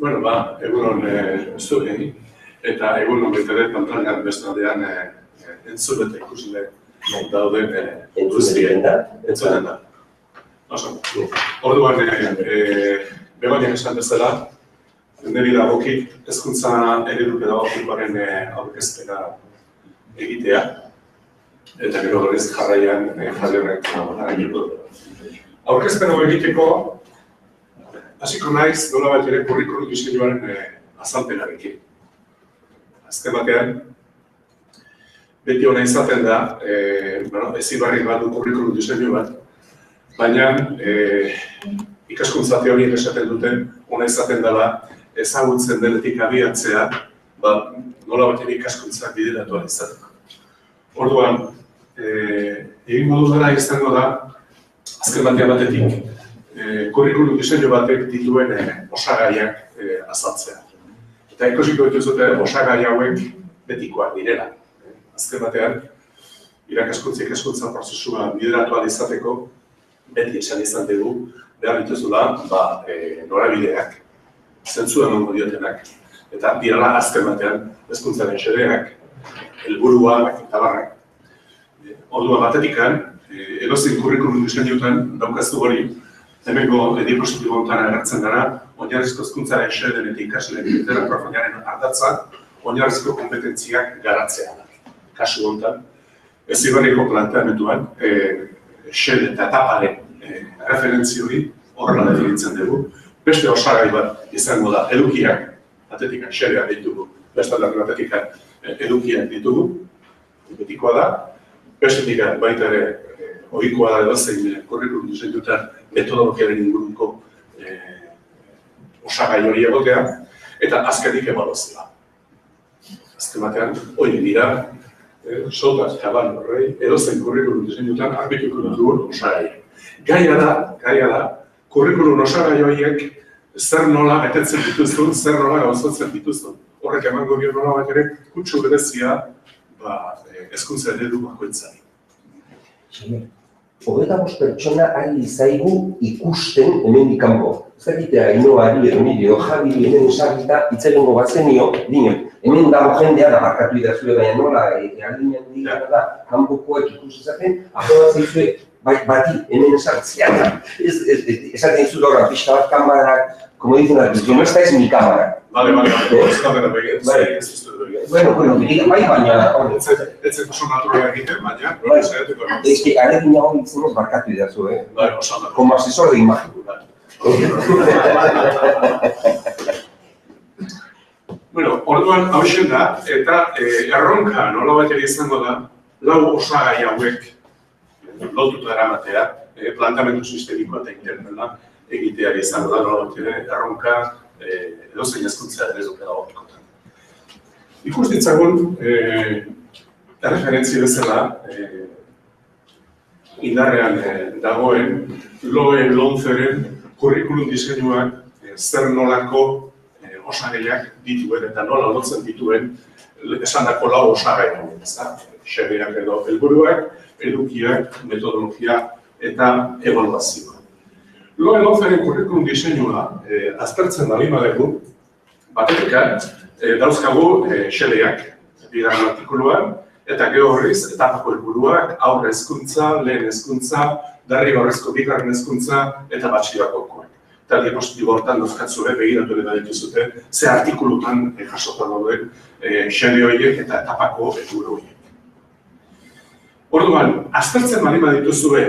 Bueno, egunon zuei, eta egunon betere pantailan bestaldean entzule eta ikusle dauden Entzuten da? Entzuten da. Orduan, begoian esan bezala, niri dagokit hezkuntza eredu pedagogikoaren aurkezpena egitea, eta gero berriz jarraian jarraiak egiteko. Aurkezpena egiteko, hasiko naiz nolabait ere kurrikulum diseinuaren azalpenarekin. Azken batean, beti ona izaten da, heziberri bat du kurrikulum diseinu bat, baina ikaskuntza teoriek esaten duten ona izaten dela ezagutzen denetik abiatzea, nolabait ere ikaskuntza bideratu izateko. Orduan, egingo dudana izango da, azken batetik, kurrikulum diseinu batek dituen osagaiak azaltzea. Eta ikusiko dituzute osagai hauek betikoak direla. Azken batean, irakaskuntza ikaskuntza prozesua bideratu ahal izateko, beti esan izan dugu, behar dituzula norabideak, zentzu emango diotenak, eta direla azken batean hezkuntzaren xedeak, helburuak eta barrak. Orduan batetikan, edozein kurrikulum diseinuetan daukaztu hori, hemengo diapositibo honetan agertzen gara, oinarrizko hezkuntzaren xeden eta ikasleen litera profainaren ardatza, oinarrizko kompetentziak garatzea da. Kasu honetan, heziberriko planteamenduan, xede eta etaparen referentzi hori horrela definitzen dugu. Beste osagai bat izango da edukiak, batetikan xedeak ditugu, beste aldarri batetikan edukiak ditugu, betikoa da, bestetik baita ere ohikoa da edozein kurrikulum diseinuetan metodologiaren inguruko osagai hori egotea, eta azkenik ebaluazioa. Azken batean, hori dira, sotaz jaban horrei, edozein kurrikulum diseinuetan arbituko dugun osagai. Gaia da, kurrikulum osagai horiek zer nola betetzen dituzun, zer nola gauzatzen dituzun. Horrek emango dio nola bat ere, kutsu berezia hezkuntza eredu bakoitzari. 25 pertsona ari zaigu ikusten hemendik kanpo. Ez dakitea Ainoari edo niri edo Javi hemen esagita hitz egingo bazenio, dinen, hemen dago jendea da markatu idazue, baina nola aldinen digana da, kanpokoek ikusizaten, aprobat zaizue, bati hemen esartzea. Esaten dizu gaur, pixka bat kamarak, como dicen la televisión, no esta es mi cámara. Vale, ez kamera begit, ez iztu begit. Bueno, baina... Ez oso naturala egiten, baina... Ez que arekin hau ditzen markatu idazu, Bai, oso naturala. Como asesor de imagen. Bueno, orduan hausen da, eta erronka nolabait ere izango da, lau osagai hauek lotuta eramatea, plantamendu sistemikoa eta interna egiteari izango da, nolabait ere erronka edozein hezkuntza eredu pedagogikotan. Ikus ditzagun, erreferentzia bezala, indarrean dagoen LOE-LOMCEren kurrikulum diseinuak zer nolako osagaiak dituen eta nola lotzen dituen esandako lau osagai hauek, xedeak edo helburuak, edukiak, metodologia eta ebaluazioa. LOE-LOMCEren kurrikulum diseinua aztertzen baldin badugu, batetikan dauzkagu xedeak bigarren artikuluan, eta gero horriz etapako helburuak, aurre hezkuntza, lehen hezkuntza, derrigorrezko bigarren hezkuntza eta batxilergokoak. Eta diapositibo horretan dauzkatzue begiratu ere badituzute ze artikulutan jasota dauden xede horiek eta etapako helburu horiek. Orduan, aztertzen baldin badituzue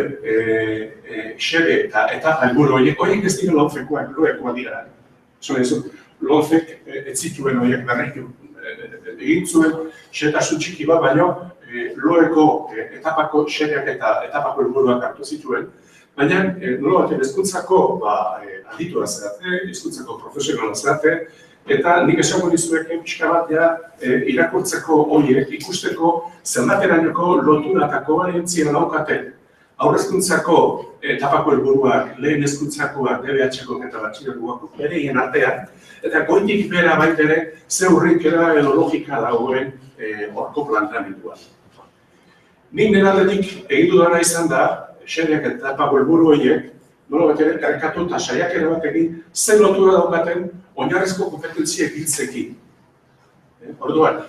xede eta etapa helburu horiek ez dira LOMCEkoak, LOEkoak dira. LOMCEk ez zituen horiek berritu egin zuen xehetasun txiki bat, baina LOEko etapako xedeak eta etapako helburuak hartu zituen, baina nola bat hezkuntzako aditua zarete, hezkuntzako profesionala zarete, eta nik esango dizueke pixka bat irakurtzeko horiek ikusteko zenbaterainoko lotura eta kobarentzia daukaten aurre hezkuntzako etapako helburuak, lehen hezkuntzakoak, DBH-koak eta batxilergoak bereien artean, eta goitik bera baita ere ze hurrinkera edo logika dagoen horko planteamenduan. Nik nire aldetik egin dudana izan da, xedeak eta etapako helburu horiek nola bat ere erkatu eta saiakera bat egin zen lotura daukaten oinarrizko kompetentziak hiltzekin. Orduan,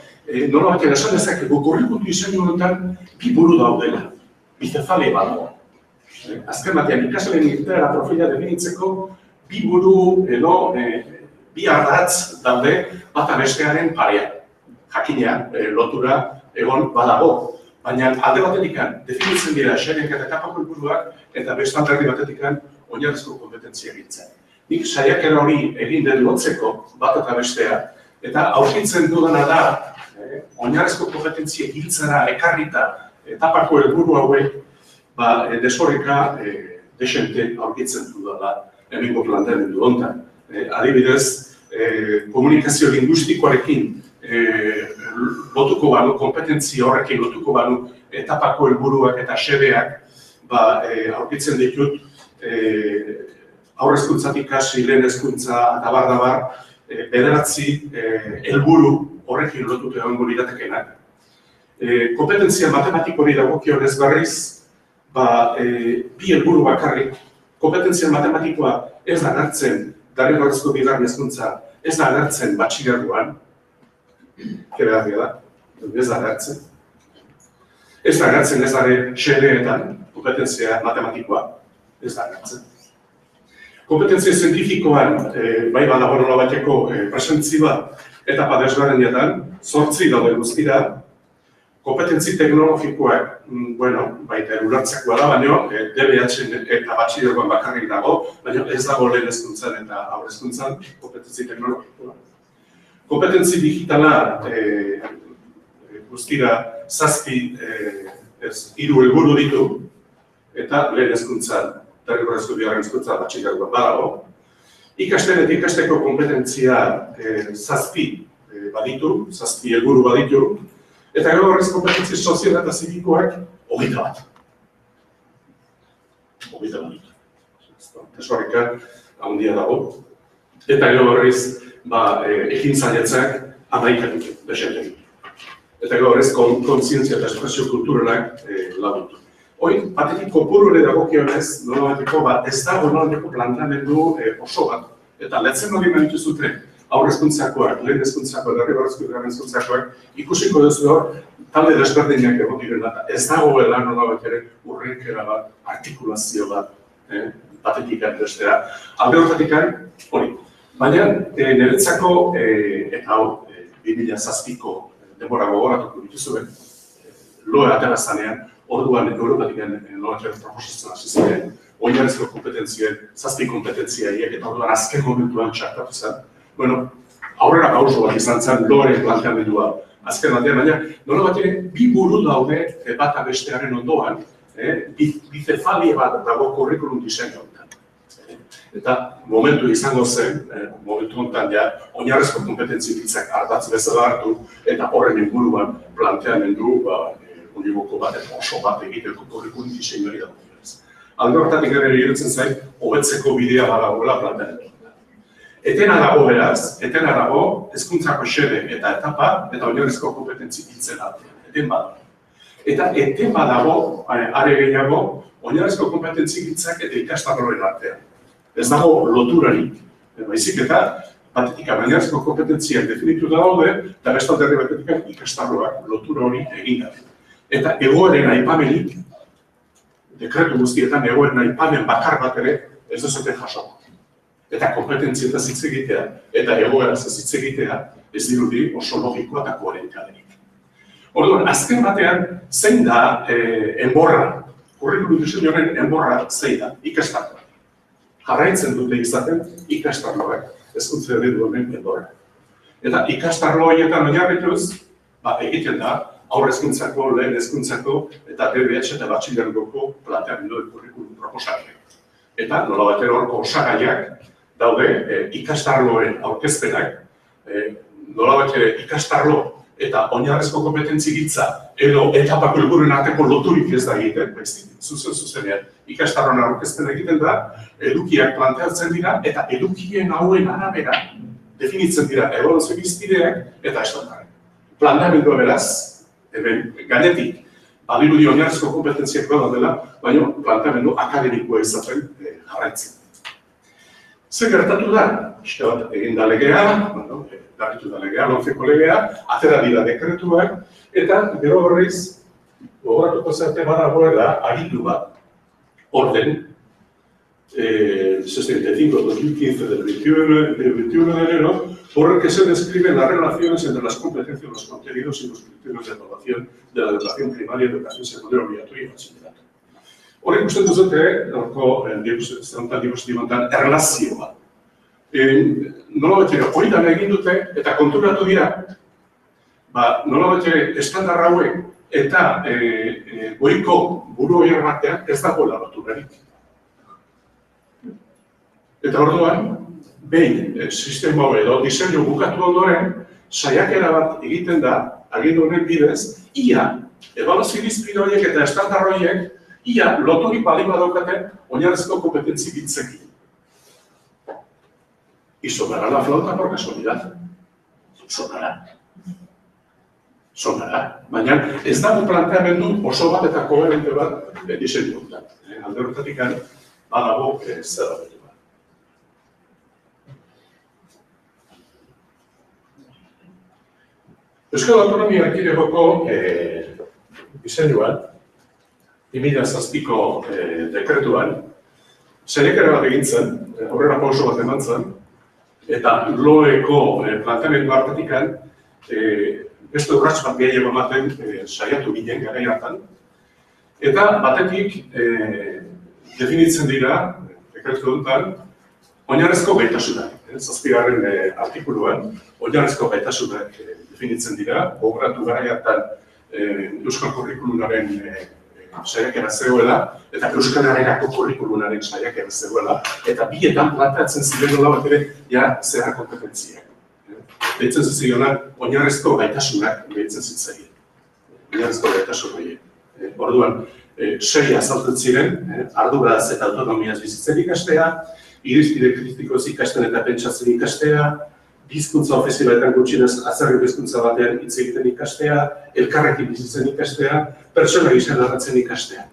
nola bat ere esan dezakegu kurrikulum diseinu honetan bi buru daudela, bi zefale bat dago. Azken batean ikasleen irteera profila definitzeko bi buru edo bi ardatz daude bata bestearen parean. Jakina, lotura egon badago. Baina alde batetik definitzen dira saiakera eta etapako helburuak eta beste alderdi batetik oinarrizko kompetentzia giltzen. Nik saiakera hori egin dut lotzeko bat eta bestea, eta aurkitzen dudana da oinarrizko kompetentzia giltzera ekarrita etapako helburu hauek desoreka desente aurkitzen dudala hemengo planteamendu honetan. Adibidez, komunikazio linguistikoarekin lotuko balu, kompetentzia horrekin lotuko balu etapako helburuak eta xedeak aurkitzen ditut aurrezkuntzatik hasi, lehen hezkuntza eta bar, bederatzi helburu horrekin lotuko egongo liratekenak. Kompetentzia matematikori dagokionez berriz, bi helburu bakarrik, kompetentzia matematikoa ez da agertzen derrigorrezko bigarren hezkuntza, ez da agertzen batxilergoan, kebegarria da, ez da agertzen. Ez da agertzen ez dara xedeetan, kompetentzia matematikoa, ez da agertzen. Kompetentzia zientifikoan, bai badago nola bateko presentzi bat, etapa desberdinetan, 8 daude guztira. Kompetentzi teknologikoak, baita ulertzekoa da, baina DBH eta batxilergoan bakarrik dago, baina ez dago lehen hezkuntzan eta haur hezkuntzan kompetentzi teknologikoa. Kompetentzi digitala guztira 7 helburu ditu, eta lehen hezkuntzan, derrigorrezko bigarren hezkuntza batxilergoan badago. Ikasten eta ikasteko kompetentzia 7 baditu, 7 helburu baditu, eta gero horrez kompetentzia sozial eta zibikoak 21. 21. Desoreka handia dago. Eta gero horrez ekintzailetzak 11 ditu, desente ditu. Eta gero horrez kontzientzia eta espresio kulturalak lagundu. Hoi, batetik kopuru ere dagokionez, nolabateko ez dago nolabateko planteamendu oso bat. Eta letzen hori nahi dituzute, haur hezkuntzakoak, lehen hezkuntzakoak, derrigorrezko bigarren hezkuntzakoak, ikusiko duzu hor, talde desberdinak egon direla, ez dagoela nolabait ere urrenkera bat, artikulazio bat, batetik bestera. Alde horretatik hori. Baina, niretzako, eta hau, 2007ko denbora gogoratuko dituzuen, loa atera zanean, orduan Europatik nolabait proposatzen hasi ziren, oinarrizko kompetentzien, 7 kompetentziaiek, eta orduan azken momentuan txartatu zen. Aurrera pauso bat izan zen loaren planteamendua azken batean, baina nola bat ere bi buru daude bata bestearen ondoan, bi zefalie bat dago kurrikulum diseinuan. Eta momentu izango zen, momentu honetan oinarrizko kompetentzi hitzak ardatz bezala hartu, eta horren inguruan planteamendu uniboko bat eta oso bat egiteko kurrikulum diseinuari dago. Alde horretatik ere iruditzen zait, hobetzeko bidea badagoela planteamendu. Etena dago beraz, etena dago hezkuntzako xede eta etapa eta oinarrizko kompetentzi hiltzen artean, eten badago. Eta eten badago, are gehiago, oinarrizko kompetentzi hiltzak eta ikastarroen artean. Ez dago loturarik, baizik eta batetik oinarrizko kompetentziak definitu daude, eta beste alderdi batetik ikastarroak lotura hori egin gabe. Eta egoeren aipamenik, dekretu guztietan egoeren aipamen bakar bat ere ez duzuten jasoko. Eta kompetentzietaz hitz egitea, eta egoeraz hitz egitea, ez dirudi oso logikoa eta koherentea denik. Orduan, azken batean, zein da enborra, kurrikulum diseinuaren enborra zein da, ikastarroak. Jarraitzen dute izaten ikastarroak, hezkuntza eredu honen enborra. Eta ikastarro horietan oinarrituz, egiten da, haur hezkuntzako, lehen hezkuntzako, eta DBH eta batxilergoko planteamendu kurrikulum proposamenak. Eta nolabait ere horko osagaiak daude ikastarloen aurkezpenak, nolabait ere ikastarlo eta oinarrizko kompetentzi giltza edo etapako helburuen arteko loturik ez da egiten, zuzenean ikastarroen aurkezpena egiten da, edukiak planteatzen dira eta edukien hauen arabera definitzen dira ebaluazio irizpideak eta estandarrak. Planteamendua beraz, gainetik badirudi oinarrizko kompetentziak dela, baina planteamendu akademikoa izaten jarraitzen. Zer gertatu da? Pixka bat egin da legea, garritu da legea, lomceko legea, atera dira dekretuak, eta gero horreiz, gogoratuko zerte badagoela agindu bat, orden, 65-2015 del 21 de enero, por el que se describen las relaciones entre las competencias, los contenidos y los criterios de evaluación de la educación primaria, educación secundaria obligatoria y bachillerato. Hor ikusten duzute, horko diapositibantan erlazio bat. Nola betxere, hori dana egin dute eta konturatu dira, nola betxere, estandar hauek eta goiko buru horien artean ez dagoela baturarik. Eta orduan, behin sistema hau edo diseinu bukatu ondoren, saiakera bat egiten da, agindu honen bidez, ia, ebaluazio irizpide horiek eta estandar horiek, ia, loturik bali badaukaten oinarrizko kompetentzi bitzekin. Y sonará la flauta por casualidad. Sonará. Baina ez dago planteamendu oso bat eta koherente bat diseinu honetan. Alde horretatik badago zer da betu bat. Euskal Autonomia Erkidegoko diseinuan, 2007ko dekretuan, saiakera bat egin zen, aurrera pauso bat eman zen, eta loeko planteamendu hartatikan beste urrats bat gehiago ematen saiatu ginen garai hartan. Eta batetik definitzen dira, dekretu honetan, oinarrizko gaitasunak. 7. artikuluan, oinarrizko gaitasunak definitzen dira, gogoratu garai hartan Euskal Curriculumaren saiakera zegoela, eta Euskal Curriculumaren saiakera zegoela, eta bietan planteatzen ziren nola bat ere, zehar kompetentziak. Deitzen zizionak, oinarrizko gaitasunak deitzen zitzaien. Oinarrizko gaitasun horiek. Orduan, 6 azaltzen ziren, arduraz eta autonomiaz bizitzen ikastea, irizpide kritikoz ikasten eta pentsatzen ikastea, hizkuntza ofizialetan gutxienez azerri hizkuntza batean hitz egiten ikastea, elkarrekin bizitzen ikastea, pertsona gisa narratzen ikastea.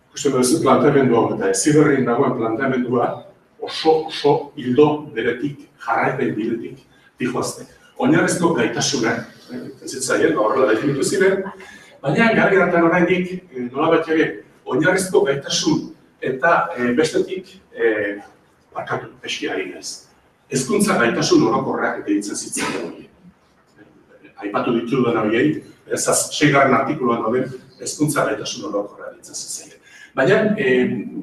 Ikusten duzu planteamendu hau eta heziberrin dagoen planteamendua oso ildo beretik, jarraipen bidetik dihoazte. Oinarrizko gaitasunak, ez zitzaien, horrela definitu ziren, baina garai hartan oraindik nolabait ere oinarrizko gaitasun eta bestetik barkatu eskiari ez. Hezkuntza gaitasun orokorrak deitzen zitzaion horiek. Aipatu ditudan horiei, 6. artikuluan dauden hezkuntza gaitasun orokorrak deitzen zitzaion. Baina,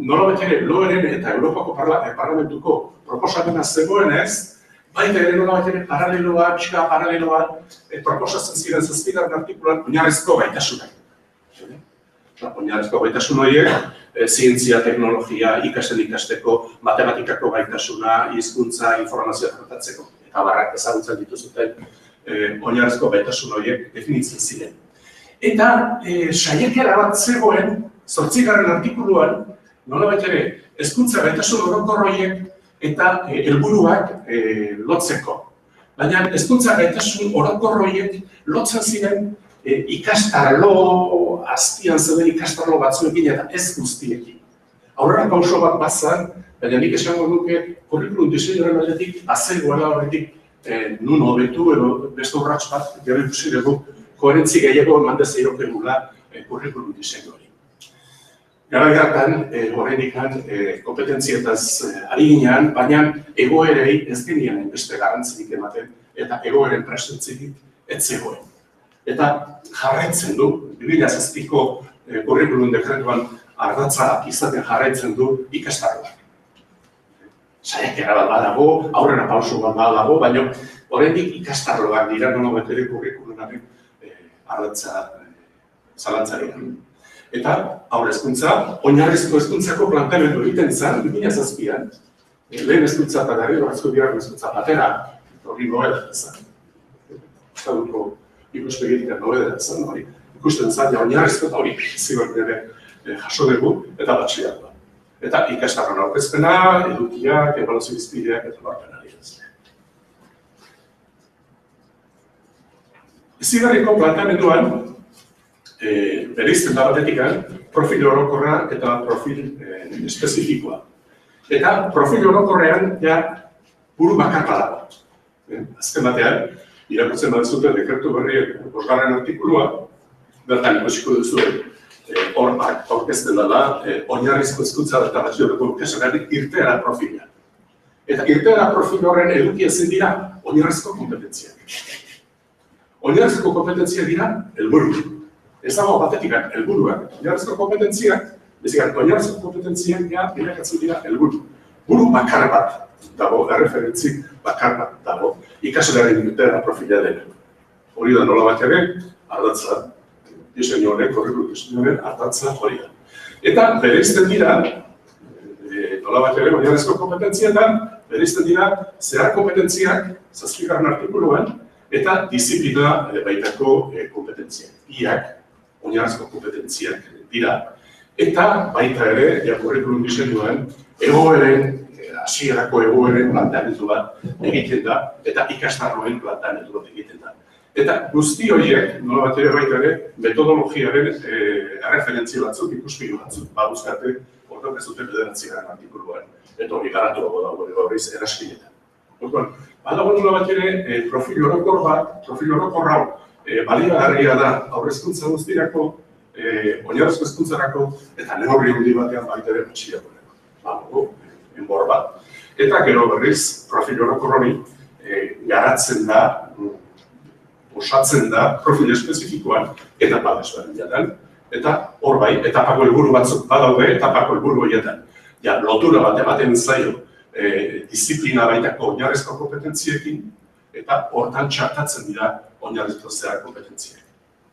nolabait ere loeren eta Europako Parlamentuko proposamena zegoenez, baita ere nolabait ere paraleloa, proposatzen ziren 7. artikuluan oinarrizko gaitasunak. Oinarrizko gaitasun horiek, zientzia, teknologia, ikasteko, matematikako gaitasuna, hizkuntza, informazioa tratatzeko, eta barrak ezagutzen dituzuten oinarrizko gaitasun horiek definitzen ziren. Eta saiakera bat zegoen, 8. artikuluan, nolabait ere, hezkuntza gaitasun orokor horiek eta helburuak lotzeko. Baina hezkuntza gaitasun orokor horiek lotzen ziren ikastarlo, azpian zeuden ikastarlo batzuekin eta ez guztiekin. Aurrera pauso bat bazan, baina nik esango duke curriculum diseinuaren aldetik azegoela horretik nun hobetu edo beste urrats bat gero ikusi dugu koherentzi gehiago eman dezaiokegula curriculum diseinu hori. Garai hartan, horrendikan kompetentzietaz ari ginean, baina egoerei ez genien beste garrantzirik ematen eta egoeren presentzirik ez zegoen. Eta jarraitzen du, 2007ko curriculum dekretuan ardatza izaten jarraitzen du ikastarroak. Saiakera bat badago, aurrera pauso bat badago, baina oraindik ikastarroak dira nolabait ere curriculumaren ardatza zalantzarean. Eta haur hezkuntza, oinarrizko hezkuntzako planteamendu egiten izan, 2007an, lehen hezkuntza eta gero bigarren hezkuntza batera, hori nobeda izan. Estatuko ikuspegitik nobeda izan, hori ikusten zaila oinarrizko eta hori ziberrik ere jaso dugu eta batxiliatua. Eta ikastarroan aurkezpena, edukiak, ebaluazio irizpideak eta barpen ari ez. Heziberriko planteamenduan, bereizten da batetik, profil orokorra eta profil espezifikoa. Eta profil orokorrean, buru bakarra dago. Azken batean, irakurtzen baduzute dekretu berriek 5. artikulua, bertan ikusiko duzu hor aurkezten dela, oinarrizko hezkuntza eta bachelorreko ikaslearen irteera profila. Eta irteera profil horren edukia zein dira oinarrizko kompetentziak. Oinarrizko kompetentziak dira helburu. Ez dago batetik helburuak. Oinarrizko kompetentziak, oinarrizko kompetentziak bilakatzen dira helburu. Buru bakar bat dago, erreferentzi bakar bat dago, ikaslearen irteera profila dena. Hori da nola bat ere, ardatza. Diseinu honek, curriculum diseinu honek, ardatza hori da. Eta bereizten dira, nola bat ere, oinarrizko kompetentzietan, bereizten dira zehar kompetentziak, 7. artikuluan, eta disiplina baitako kompetentziak. Biak, oinarrizko kompetentziak dira. Eta baita ere, curriculum diseinuan, egoeren, hasierako egoeren planteamendu bat egiten da, eta ikastarroen planteamendu bat egiten da. Eta guzti horiek, nola bat ere baita ere, metodologiaren erreferentzia batzuk, ikuspegi batzuk, baduzkate, orduan ez dute 9. artikuluan. Eta hori garatuago dago horreiz eraskinetan. Orduan, badago nola bat ere, profil orokor hau, baliagarria da aurrezkuntza guztirako, oinarrizko hezkuntzarako, eta neurri handi batean baita ere batxillergorako. Badago, enbor bat. Eta gero berriz, profil orokor hori garatzen da, osatzen da profil espezifikoan etapa desberdinetan, eta hor bai, etapako helburu batzuk badaude, etapako helburu horietan. Lotura bat ematen zaio disiplina baitako oinarrizko kompetentziekin, eta hortan txartatzen dira oinarrizko zehar kompetentziak.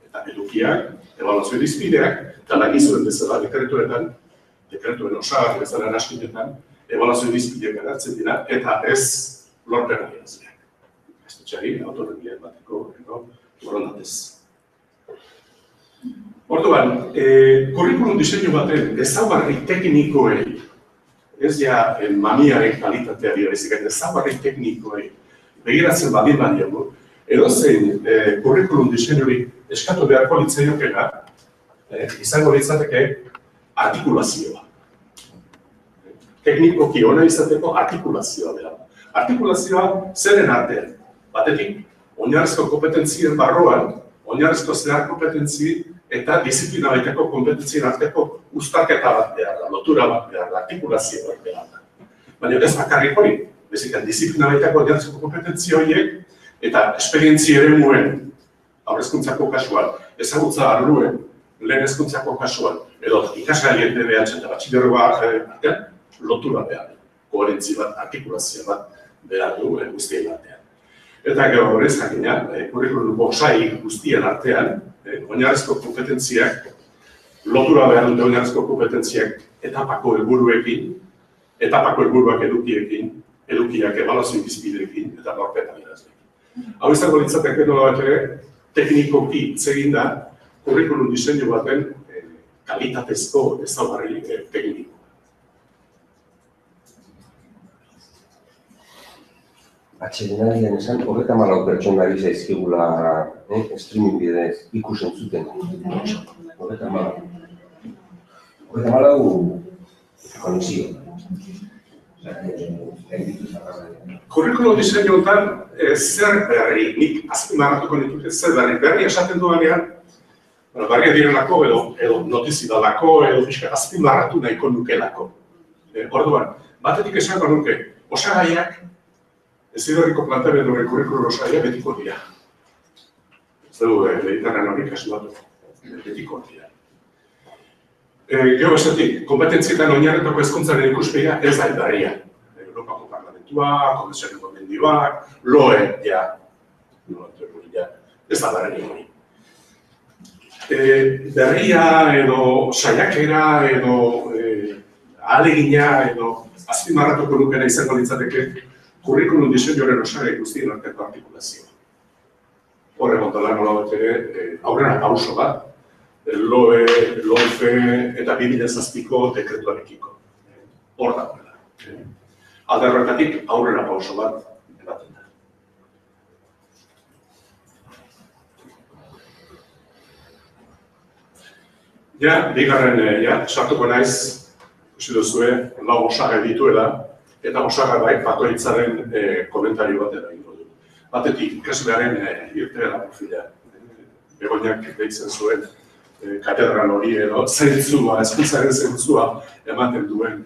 Eta edukiak, ebaluazio irizpideak, eta lagizuen bezala dekretuen osagarri bezala naskinetan, ebaluazio irizpideak agertzen dira, eta ez lorpen agiazleak. Estetxari, autonomia bateko borondatez. Orduan, curriculum diseinu baten ezaugarri teknikoei, ez mamiaren kalitatea dira, ezaugarri teknikoei begiratzen badin badiogu, edozein curriculum diseinurik eskatu beharko litzaiokena, izango litzateke artikulazioa. Teknikoki ona izateko artikulazioa dela. Artikulazioa zeren artean. Batetik, oinarrizko kompetentzien barroan, oinarrizko zehar kompetentzi eta disiplina baiteko kompetentzien arteko uztarketa bat behar da, lotura bat behar da, artikulazio bat behar da. Baina ez bakarrik hori, bezikan disiplina baiteko oinarrizko kompetentzi horiek eta esperientzia ere muen, aurrezkuntzako kasuan, ezagutza arluen, lehen hezkuntzako kasuan, edo ikasgaien DBH eta batxilergoa artean, lotura behar da, koherentzi bat, artikulazio bat behar du guztien artean. Eta gero horrez jakina, curriculum osai guztien artean, oinarrizko kompetentziak, lotura behar dute oinarrizko kompetentziak etapako helburuekin, etapako helburuak edukiekin, edukiak ebaluazio irizpideekin eta lorpen adierazleekin. Hau izango litzateke nola bat ere, teknikoki zegin da, curriculum diseinu baten kalitatezko ezaugarri tekniko. Atsedenaldian esan, 34 pertsonari zaizkigula streaming bidez ikusen zuten. 34 konexio. Curriculum diseinuetan zer berri, nik azpimarratuko nituzke zer berri esaten duanean, berriak direlako edo notizidalako edo azpimarratu nahiko nukelako. Orduan, batetik esango nuke, osagaiak Heziberriko planteamenduaren curriculum osagaia betiko dira. Ez dugu Mediterranean hori kasu bat, betiko dira. Gero esatik, kompetentzietan oinarritako hezkuntzaren ikuspegia ez da berria. Europako Parlamentua, Komisioaren gomendioak, LOE, ez da berria hori. Berria edo saiakera edo ahalegina edo azpimarratuko nukena izango litzateke curriculum diseinuaren osagai guztien arteko artikulazioa. Horre gontala nola bat ere, aurrera pauso bat, LOE, LONFE eta 2007ko dekretuarekiko. Hor da horrela. Alde horretatik aurrera pauso bat ematen da. Bigarren, sartuko naiz, ikusi duzue, lau osagai dituela, eta osagai bakoitzaren komentario bat egingo du. Batetik, ikaslearen irteera profila. Begoñak deitzen zuen katedral hori edo zentzua, hezkuntzaren zentzua ematen duen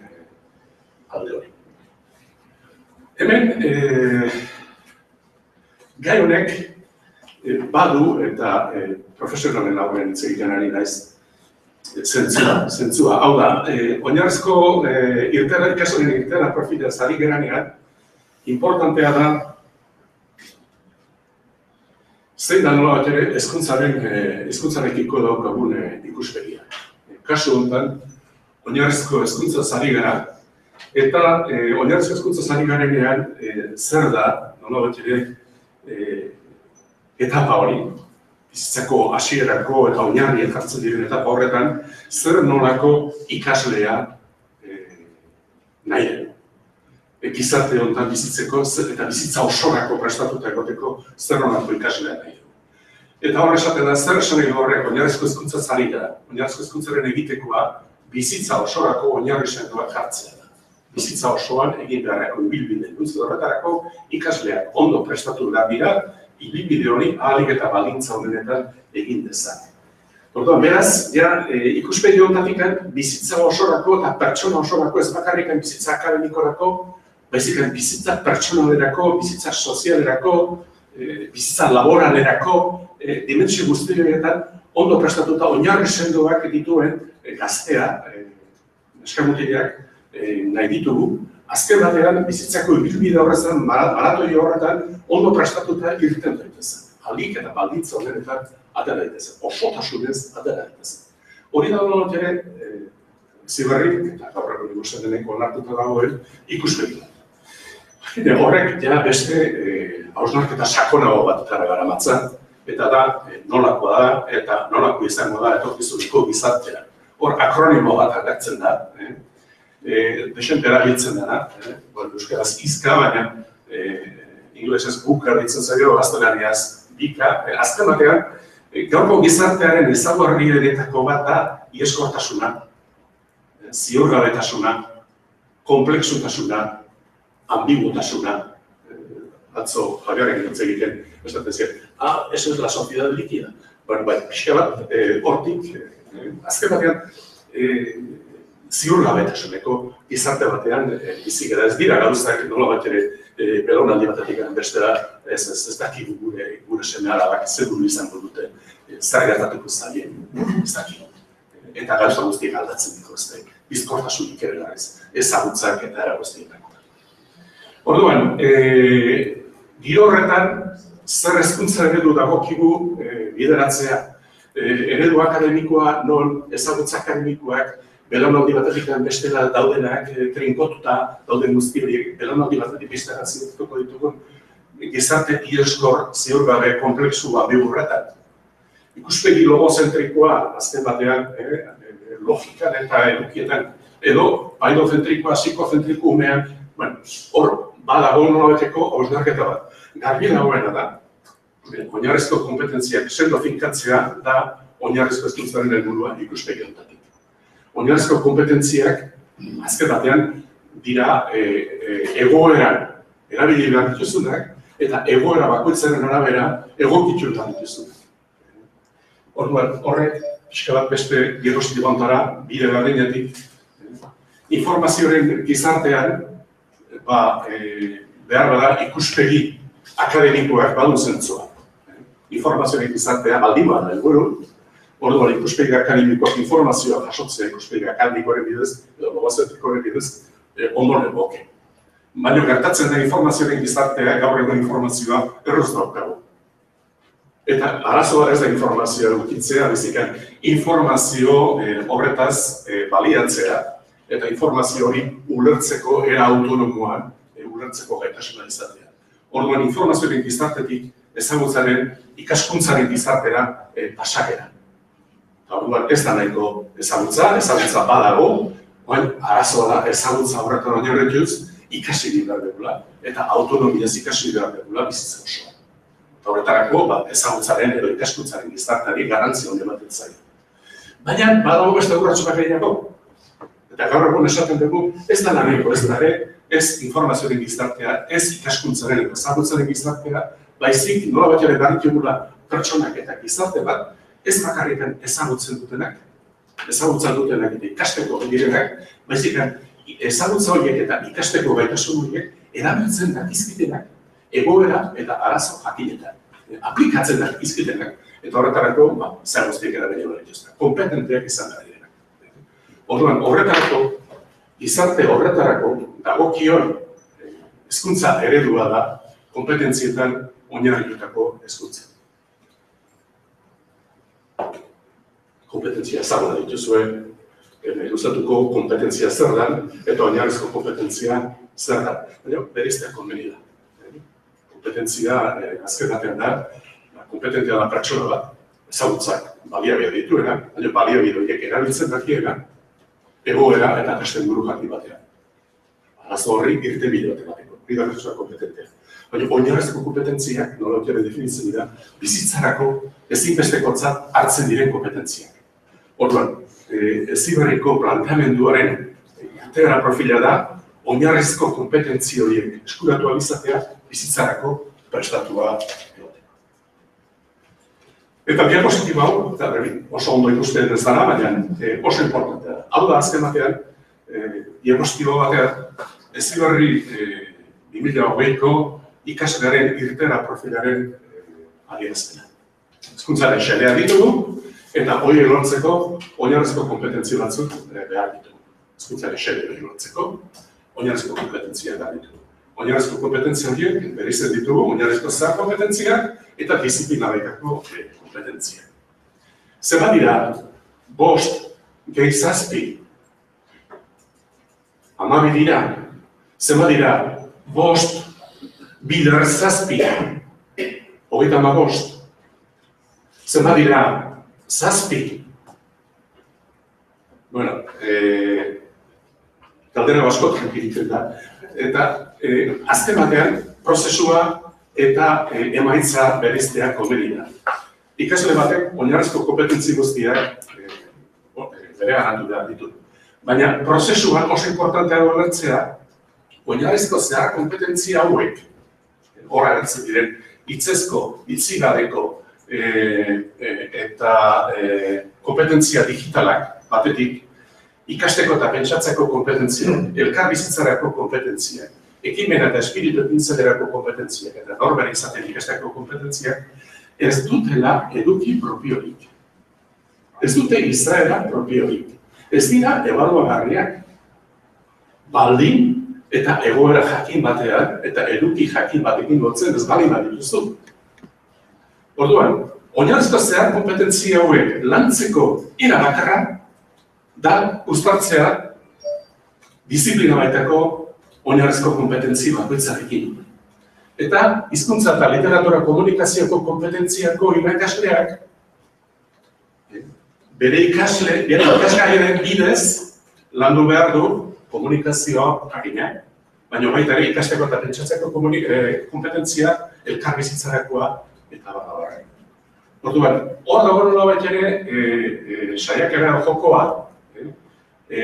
alde hori. Hemen, gai honek badu eta profesionalen aurrean hitz egiten ari naiz zentzua. Hau da, oinarrizko ikasleen irteera profila ari geranean, importantea da zein da nola bat ere hezkuntzarekiko daukagun ikuspegia. Kasu honetan, oinarrizko hezkuntza ari gara, eta oinarrizko hezkuntza ari garenean zer da, nola bat ere, etapa hori, bizitzako hasierako eta oinarriak hartzen diren etapa horretan, zer nolako ikaslea nahi den. Gizarte honetan bizitzeko eta bizitza osorako prestatuta egoteko zer nolako ikaslea nahi den. Eta hor esaten da, zer esan edo horrek oinarrizko hezkuntza ari da, oinarrizko hezkuntzaren egitekoa bizitza osorako oinarri sendoak jartzea da. Bizitza osoan egin beharreko ibilbide luze horretarako ikasleak ondo prestatu behar dira, ibilbide hori ahalik eta baldintza honetan egin dezake. Orduan, beraz, ikuspegi honetatik bizitza osorako eta pertsona osorako ez bakarrik bizitza akademikorako, baizik bizitza pertsonalerako, bizitza sozialerako, bizitza laboralerako, dimentsio guzti horietan ondo prestatuta oinarri sendoak dituen gaztea, eskamutileak nahi ditugu, azken batean bizitzako ibilbide horretan, maratoi horretan, ondo prestatuta irten daitezen. Ahalik eta baldintza honetan atera daitezen, osotasunez atera daitezen. Hori da honot ere, ziberrik, eta gaur egun ikusten deneko onartuta dagoen, ikuspegi. Horrek beste hausnarketa sakonago batetara garamatza, eta da nolakoa da, eta nolako izango da etorkizuneko gizartea. Hor akronimo bat agertzen da, desente erabiltzen dena, euskaraz izka, baina inglesez buka ditzen zaio, gaztelaniaz bika. Azken batean, gaurko gizartearen ezaugarrietako bat da iheskortasuna, ziurgabetasuna, konplexutasuna, ambiguotasuna. Atzo, Javiarek hitz egiten, esaten ziren, eso es la sociedad líquida. Bai, pixka bat, hortik, azken batean, ziurgabetasuneko gizarte batean bizi gara. Ez dira gauzak nola bat ere belaunaldi batetik bestera ez dakigu gure seme-alabak zer izango dute, zer gertatuko zaien, ez dakigu. Eta gauza guztiek aldatzen dituzte, bizkortasunik ere da ez, ezagutzak eta era guztietako. Orduan, giro horretan zer hezkuntza eredu dagokigu bideratzea. Eredu akademikoa non ezagutza akademikoak belaunaldi batetik bestera daudenak trinkotuta dauden guzti horiek belaunaldi batetik bestera ziurtuko ditugun gizarte iheskor ziurgabe komplexua bihurretan. Ikuspegi logozentrikoa azken batean logikan eta edukietan edo paidozentrikoa, psikozentriko umean, hor badago nolabateko hausnarketa bat. Garbi dagoena da, oinarrizko kompetentziak sendo finkatzea da oinarrizko hezkuntzaren helburua ikuspegi honetatik. Oinarrizko kompetentziak, azken batean, dira egoeran erabili behar dituzunak, eta egoera bakoitzaren arabera egokituetan dituzunak. Orduan, horrek, pixka bat beste geroztibantara, bide berdinetik, informazioaren gizartean, behar bada ikuspegi akademikoak badu zentzua. Informazioaren gizartea baldin bada helburu, orduan ikuspegi akademikoak informazioa jasotzea ikuspegi akademikoaren bidez, edo logozentrikoaren bidez, ondo legoke. Baina gertatzen da informazioaren gizartea, gaur egun informazioa erroz daukagu. Eta arazoa ez da informazioa edukitzea, bizikan informazio horretaz baliatzea, eta informazio hori ulertzeko era autonomoan, ulertzeko gaitasuna izatea. Orduan informazioaren gizartetik ezagutzaren ikaskuntzaren gizartera pasagera. Orduan ez da nahiko ezagutza badago, arazoa da ezagutza horretan oinarrituz ikasi behar dugula, eta autonomiaz ikasi behar dugula bizitza osoa. Horretarako ezagutzaren edo ikaskuntzaren gizarteari garrantzia handi ematen zaio. Baina, badago beste urratxo bat gehiago. Eta gaur egun esaten dugu, ez da laneko, ez da ere, ez informazioaren gizartea, ez ikaskuntzaren eta ezagutzaren gizartea, baizik nola bat ere barritugula pertsonak eta gizarte bat, ez bakarrikan ezagutzen dutenak eta ikasteko direnak, baizik ezagutza horiek eta ikasteko gaitasun horiek erabiltzen dakizkitenak egoera eta arazo jakinetan. Aplikatzen dakizkitenak, eta horretarako, zer guztiek erabili behar dituzte, kompetenteak izan behar direnak. Orduan, horretarako, gizarte horretarako, dagokion hezkuntza eredua da, kompetentzietan oinarritutako hezkuntza. Kompetentzia ezaguna dituzue, ilustatuko kompetentzia zer dan, eta oinarrizko kompetentzia zer da. Baina, beriztea konbeni da. Kompetentzia, azken batean da, kompetentzia da pertsona bat, ezagutzak baliabide dituena, baina baliabide horiek erabiltzen dakiena, egoera eta testen buru jaki batean. Arazo horri irte bide bat emateko, bigarrezkoa kompetentea. Baina oinarrizko kompetentziak, nola otiaren definitzen dira, bizitzarako ezinbestekotzat hartzen diren kompetentziak. Orduan, Heziberriko planteamenduaren integra profila da, oinarrizko kompetentzi horiek eskuratu alizatea bizitzarako prestatua egotea. Eta diapositiba hau, eta oso ondo ikusten ez dara, baina oso importantea. Hau da, azken batean, diapositiba batean, Heziberri 2020ko ikaslearen irtera profilaren adierazpena. Hezkuntzaren xedea ditugu, eta hori lortzeko oinarrizko kompetentzia batzuk behar ditugu. Hezkuntzaren xede hori lortzeko, oinarrizko kompetentzia behar ditugu. Oinarrizko kompetentzia horiek bereizten ditugu, oinarrizko zer kompetentziak eta disiplina baitako kompetentziak. Zenbat dira 5 gehi 7, 12 dira, zenbat dira 5 bider 7, 35, zenbat dira 7. Bueno, galdera asko egiten da. Eta azken batean, prozesua eta emaitza bereiztea komeni da. Ikasle batek oinarrizko kompetentzi guztiak bere garatu behar ditu. Baina prozesuan oso importantea ulertzea, oinarrizko zehar kompetentzia hauek, horra gertzen diren, hitzezko, hitzigabeko, eta kompetentzia digitalak batetik, ikasteko eta pentsatzeko kompetentzia, elkar bizitzarako kompetentzia, ekimena eta espiritu pintzelerako kompetentzia, eta norbera izaten ikasteko kompetentzia, ez dutela eduki propiorik. Ez dute izaera propiorik. Ez dira ebaluagarriak. Baldin eta egoera jakin batean, eta eduki jakin batekin lotzen ez baldin bat dituzu. Orduan, oinarrizko zehar kompetentzia hauek lantzeko era bakarra da uztartzea disiplina baitako oinarrizko kompetentzi bakoitzarekin. Eta hizkuntza eta literatura komunikazioko kompetentziako irakasleak bere ikasgaiaren bidez landu behar du komunikazioa jakina, baina baita ere ikasteko eta pentsatzeko kompetentzia elkarbizitzarakoa eta badabarra. Orduan, hor dago nolabait ere saiakera jokoa,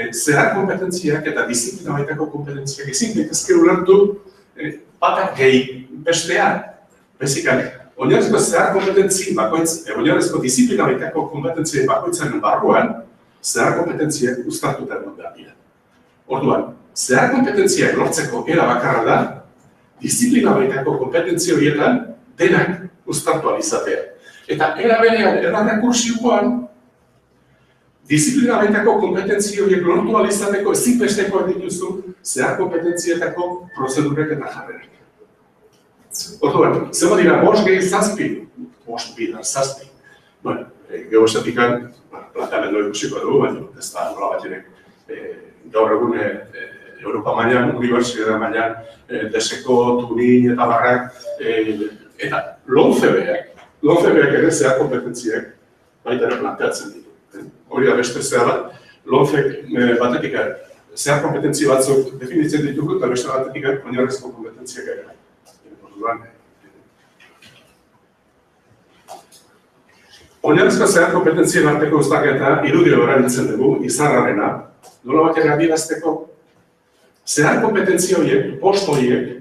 zehar kompetentziak eta disiplina baitako kompetentziak ezin daitezke ulertu batak gehi bestean. Bezikan, oinarrizko zehar kompetentzi oinarrizko disiplina baitako kompetentzien bakoitzaren barruan, zehar kompetentziak uztartuta egon behar dira. Orduan, zehar kompetentziak lortzeko era bakarra da, disiplina baitako kompetentzi horietan denak uztartu alizatea. Eta era berean, errekursioan, disiplina baitako kompetentzi horiek lortu alizateko ezinbestekoak dituzu zehar kompetentzietako prozedurek eta jarrerak. Orduan, zenbat dira 5 gehi 7, 5 bider 7. Bueno, geho esatikan, planteamendu ikusiko dugu, baina ez da nola bat ere gaur egun Europa mailan, Unibertsitate mailan, deseko, Turin eta barrak, eta LONCEBek ere zehar kompetentziak baita ere planteatzen ditu. Hori da beste zehar bat, LONCEBek batetik zehar kompetentzi batzuk definitzen ditugu, eta beste batetik oinarrizko kompetentziak ere. Oinarrizko zehar kompetentzien arteko uztaketa irudio erabiltzen dugu, izarrarena, nola bat ere adierazteko, zehar kompetentzia horiek, bost horiek,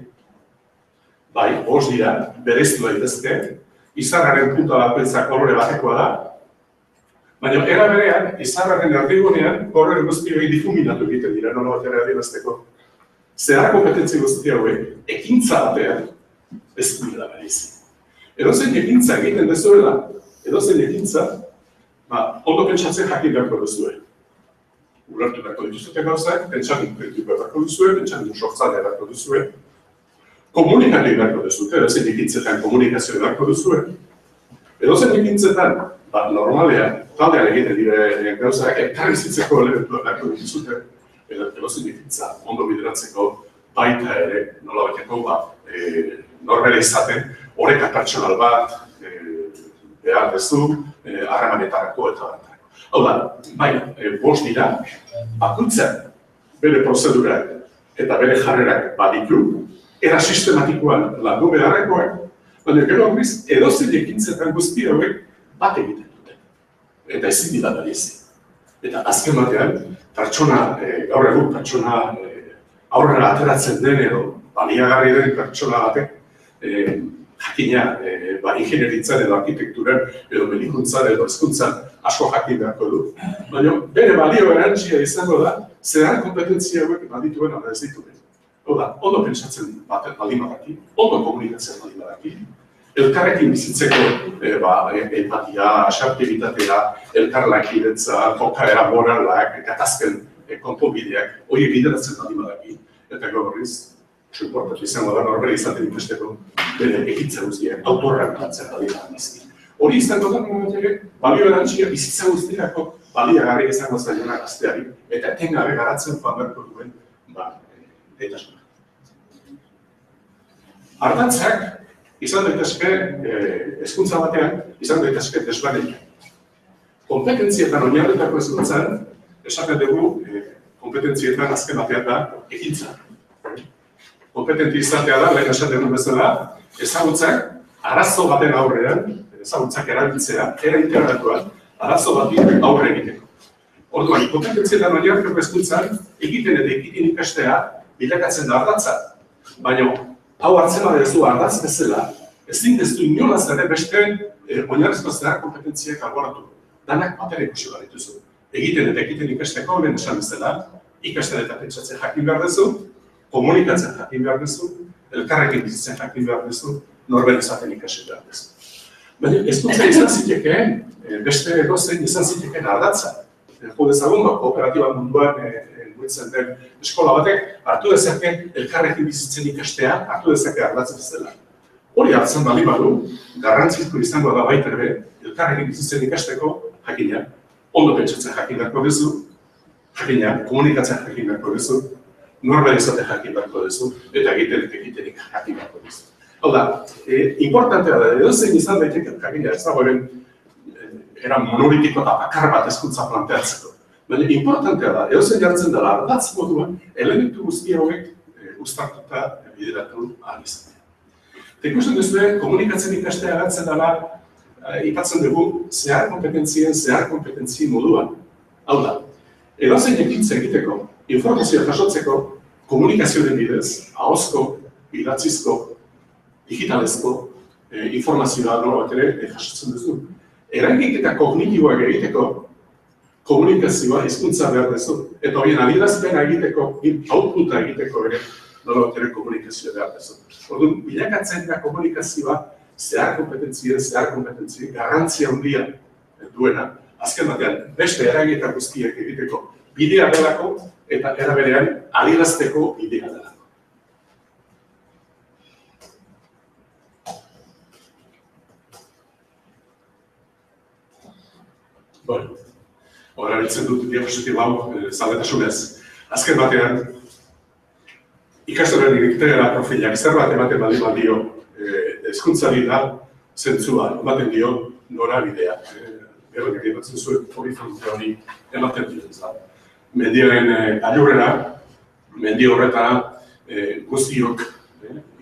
bai, bost dira, bereiztu daitezke, izarraren punta bakoitzak kolore batekoa da, baina era berean, izarraren erdigunean, kolore guzti hori difuminatu egiten dira, nola bat ere adierazteko. Zehar kompetentzia guzti hauek, ekintza batean, ez dira bereizi. Edozein ekintza egiten dezuela, edozein ekintza, ondo pentsatzen jakin beharko duzue. Ulertu beharko dituzute gauzak, pentsatzen beharko duzue, pentsatzen sortzalea beharko duzue, komunikatu beharko duzute, edozein ekintzetan komunikazio beharko duzue. Edozein ekintzetan, normalean, taldean egiten dire gauzak, elkarrizitzeko elementua beharko dituzute, edozein ekintza ondo bideratzeko baita ere, nola bateko, norbere izaten, oreka pertsonal bat, behar dezu, harremanetarako eta batarako. Hau da, baina, bost dira, bakoitzak bere prozedurak eta bere jarrerak baditu, era sistematikoan landu beharrekoak, baina gero horriz, edozein ekintzetan guzti hauek bat egiten dute. Eta ezin dira bereizi. Eta azken batean, pertsona, gaur egun pertsona aurrera ateratzen den edo baliagarri den pertsona batek, jakina, ingenieritzan edo arkitekturan, edo medikuntzan edo hezkuntzan asko jakin beharko du. Baina bere balio erantsia izango da, zehar kompetentzia hauek badituen ala ez dituen. Hau da, ondo pentsatzen baten baldin badaki, ondo komunikatzen baldin badaki, elkarrekin bizitzeko empatia, asertibitatea, elkarlankidetza, jokaera moralak, gatazken konponbideak, horiek bideratzen baldin badaki, eta gorriz, oso importante izango da norbere izaten ikasteko bere ekintza guztiak, autorrean batzen badira bizki. Hori izango da ere, balio erantsia bizitza guztiako baliagarri izango zaiona gazteari, eta etengabe garatzen joan beharko duen gaitasuna. Ardatzak izan daitezke, hezkuntza batean, izan daitezke desberdina. Kompetentzietan oinarritutako hezkuntzan, esaten dugu, kompetentzietan azken batean da ekintza. Kompetenti izatea da, lehen esaten duen bezala, ezagutzak arazo baten aurrean, ezagutzak erabiltzea, era integratuan, arazo bati aurre egiteko. Orduan, kompetentzietan oinarritutako hezkuntzan, egiten eta ekiten ikastea bilakatzen da ardatza. Baina, hau hartzen badezu ardatz bezala, ezin dezu inolaz ere beste oinarrizko zehar kompetentziak alboratu. Danak batera ikusi behar dituzu. Egiten eta ekiten ikasteko, lehen esan bezala, ikasten eta pentsatzen jakin behar dezu, komunikatzen jakin behar dezu, elkarrekin bizitzen jakin behar dezu, norbere izaten ikasi behar dezu. Baina, hezkuntza izan zitekeen, beste edozein izan zitekeen ardatza. Jo dezagun, kooperatiba munduan muitzen den eskola batek, hartu dezake elkarrekin bizitzen ikastea, hartu dezake ardatza bezala. Hori hartzen bali badu, garrantzizko izango da baita ere, elkarrekin bizitzen ikasteko jakina, ondo pentsatzen jakin beharko duzu, jakina, komunikatzen jakin beharko duzu, norbere izaten jakin beharko duzu, eta egitenik jakin beharko duzu. Hau da, importantea da, edozein izan daiteke jakina, ez dagoen era monolitiko eta bakar bat hezkuntza planteatzeko. Baina importantea da, edozein jartzen dela ardatz moduan, elementu guzti hauek uztartuta bideratu ahal izatea. Eta ikusten duzue, komunikatzen ikastea agertzen dela, ipatzen dugu, zehar kompetentzien moduan. Hau da, edozein ekintza egiteko, informazioa jasotzeko, komunikazioaren bidez, ahozko, idatzizko, digitalezko informazioa nola bat ere jasotzen duzu. Eragiketa kognitiboak egiteko komunikazioa hizkuntza behar duzu. Eta horien adierazpena egiteko, outputa egiteko ere, nola bat ere komunikazioa behar duzu. Orduan, bilakatzen da komunikazioa zehar kompetentzien garrantzia handia duena, azken batean beste eragiketa guztiak egiteko bidea delako eta era berean adierazteko bidea delako. Bueno, hori abiltzen dut diapositiba hau zaldetasunez. Azken batean, ikastoren iriktegera profilak zerbait ematen badio hezkuntzari da zentzua, ematen dio norabidea. Gero ematen zuen horizonte hori ematen dio. Mendioen gailurrera, mendio horretara guztiok